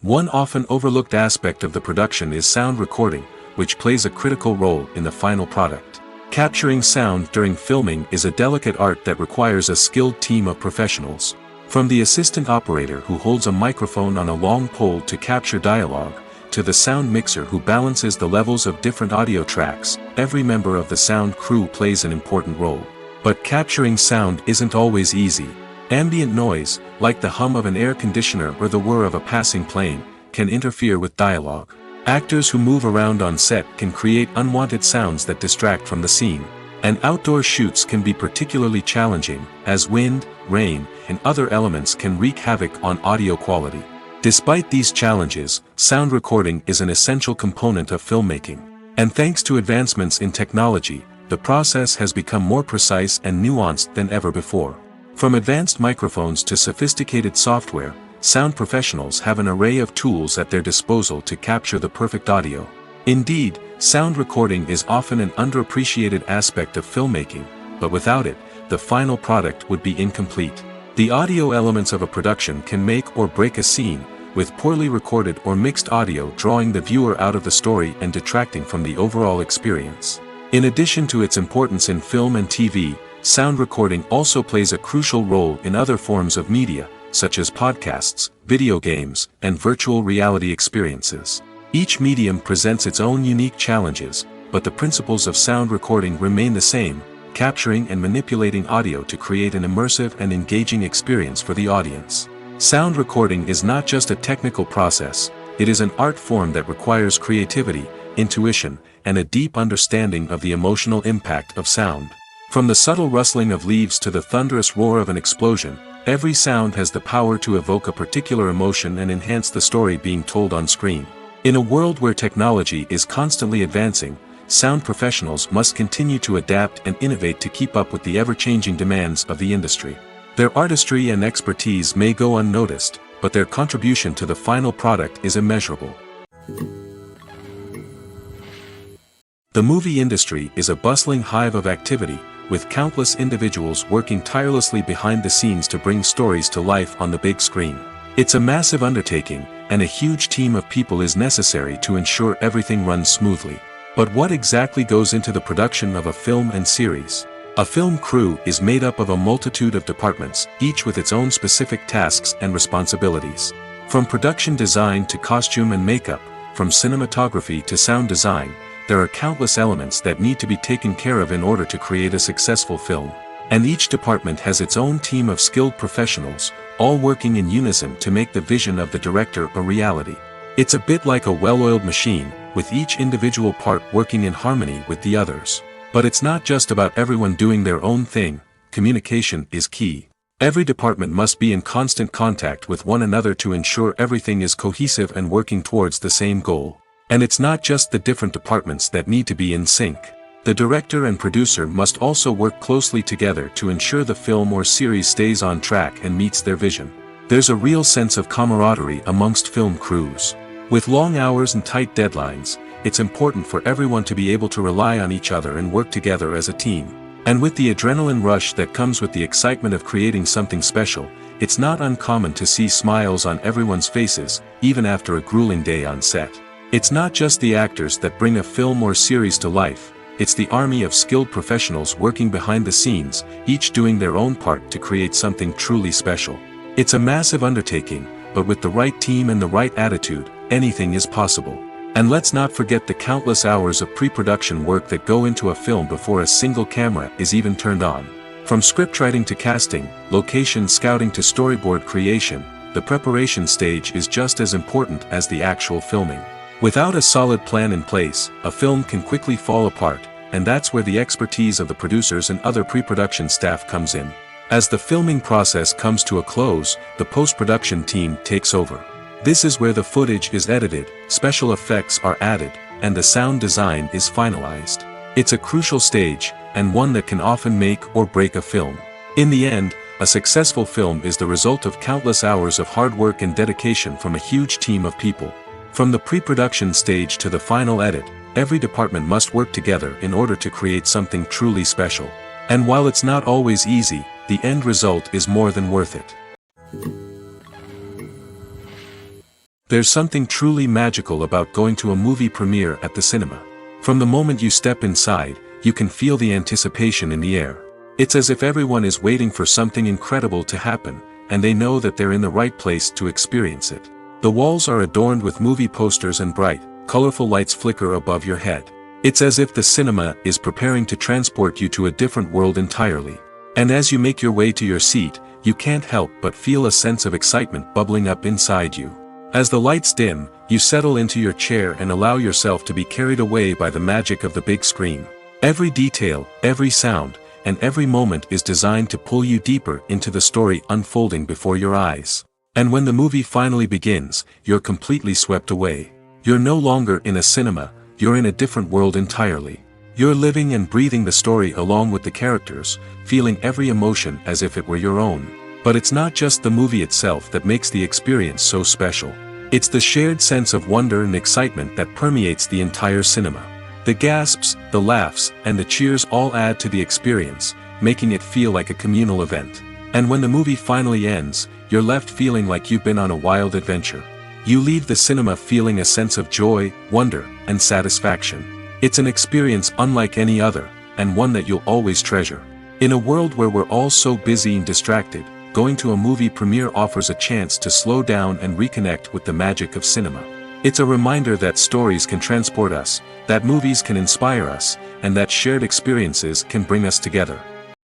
One often overlooked aspect of the production is sound recording, which plays a critical role in the final product. Capturing sound during filming is a delicate art that requires a skilled team of professionals. From the assistant operator who holds a microphone on a long pole to capture dialogue, to the sound mixer who balances the levels of different audio tracks, every member of the sound crew plays an important role. But capturing sound isn't always easy. Ambient noise, like the hum of an air conditioner or the whir of a passing plane, can interfere with dialogue. Actors who move around on set can create unwanted sounds that distract from the scene. And outdoor shoots can be particularly challenging, as wind, rain, and other elements can wreak havoc on audio quality. Despite these challenges, sound recording is an essential component of filmmaking. And thanks to advancements in technology, the process has become more precise and nuanced than ever before. From advanced microphones to sophisticated software, sound professionals have an array of tools at their disposal to capture the perfect audio. Indeed, sound recording is often an underappreciated aspect of filmmaking, but without it, the final product would be incomplete. The audio elements of a production can make or break a scene, with poorly recorded or mixed audio drawing the viewer out of the story and detracting from the overall experience. In addition to its importance in film and TV, sound recording also plays a crucial role in other forms of media, such as podcasts, video games, and virtual reality experiences. Each medium presents its own unique challenges, but the principles of sound recording remain the same, capturing and manipulating audio to create an immersive and engaging experience for the audience. Sound recording is not just a technical process, it is an art form that requires creativity, intuition, and a deep understanding of the emotional impact of sound. From the subtle rustling of leaves to the thunderous roar of an explosion, every sound has the power to evoke a particular emotion and enhance the story being told on screen. In a world where technology is constantly advancing, sound professionals must continue to adapt and innovate to keep up with the ever-changing demands of the industry. Their artistry and expertise may go unnoticed, but their contribution to the final product is immeasurable. The movie industry is a bustling hive of activity, with countless individuals working tirelessly behind the scenes to bring stories to life on the big screen. It's a massive undertaking, and a huge team of people is necessary to ensure everything runs smoothly. But what exactly goes into the production of a film and series? A film crew is made up of a multitude of departments, each with its own specific tasks and responsibilities. From production design to costume and makeup, from cinematography to sound design, there are countless elements that need to be taken care of in order to create a successful film. And each department has its own team of skilled professionals, all working in unison to make the vision of the director a reality. It's a bit like a well-oiled machine, with each individual part working in harmony with the others. But it's not just about everyone doing their own thing. Communication is key. Every department must be in constant contact with one another to ensure everything is cohesive and working towards the same goal. And it's not just the different departments that need to be in sync. The director and producer must also work closely together to ensure the film or series stays on track and meets their vision. There's a real sense of camaraderie amongst film crews. With long hours and tight deadlines, it's important for everyone to be able to rely on each other and work together as a team. And with the adrenaline rush that comes with the excitement of creating something special, it's not uncommon to see smiles on everyone's faces, even after a grueling day on set. It's not just the actors that bring a film or series to life, it's the army of skilled professionals working behind the scenes, each doing their own part to create something truly special. It's a massive undertaking, but with the right team and the right attitude, anything is possible. And let's not forget the countless hours of pre-production work that go into a film before a single camera is even turned on. From scriptwriting to casting, location scouting to storyboard creation, the preparation stage is just as important as the actual filming. Without a solid plan in place, a film can quickly fall apart, and that's where the expertise of the producers and other pre-production staff comes in. As the filming process comes to a close, the post-production team takes over. This is where the footage is edited, special effects are added, and the sound design is finalized. It's a crucial stage, and one that can often make or break a film. In the end, a successful film is the result of countless hours of hard work and dedication from a huge team of people. From the pre-production stage to the final edit, every department must work together in order to create something truly special. And while it's not always easy, the end result is more than worth it. There's something truly magical about going to a movie premiere at the cinema. From the moment you step inside, you can feel the anticipation in the air. It's as if everyone is waiting for something incredible to happen, and they know that they're in the right place to experience it. The walls are adorned with movie posters and bright, colorful lights flicker above your head. It's as if the cinema is preparing to transport you to a different world entirely. And as you make your way to your seat, you can't help but feel a sense of excitement bubbling up inside you. As the lights dim, you settle into your chair and allow yourself to be carried away by the magic of the big screen. Every detail, every sound, and every moment is designed to pull you deeper into the story unfolding before your eyes. And when the movie finally begins, you're completely swept away. You're no longer in a cinema, you're in a different world entirely. You're living and breathing the story along with the characters, feeling every emotion as if it were your own. But it's not just the movie itself that makes the experience so special. It's the shared sense of wonder and excitement that permeates the entire cinema. The gasps, the laughs, and the cheers all add to the experience, making it feel like a communal event. And when the movie finally ends, you're left feeling like you've been on a wild adventure. You leave the cinema feeling a sense of joy, wonder, and satisfaction. It's an experience unlike any other, and one that you'll always treasure. In a world where we're all so busy and distracted, going to a movie premiere offers a chance to slow down and reconnect with the magic of cinema. It's a reminder that stories can transport us, that movies can inspire us, and that shared experiences can bring us together.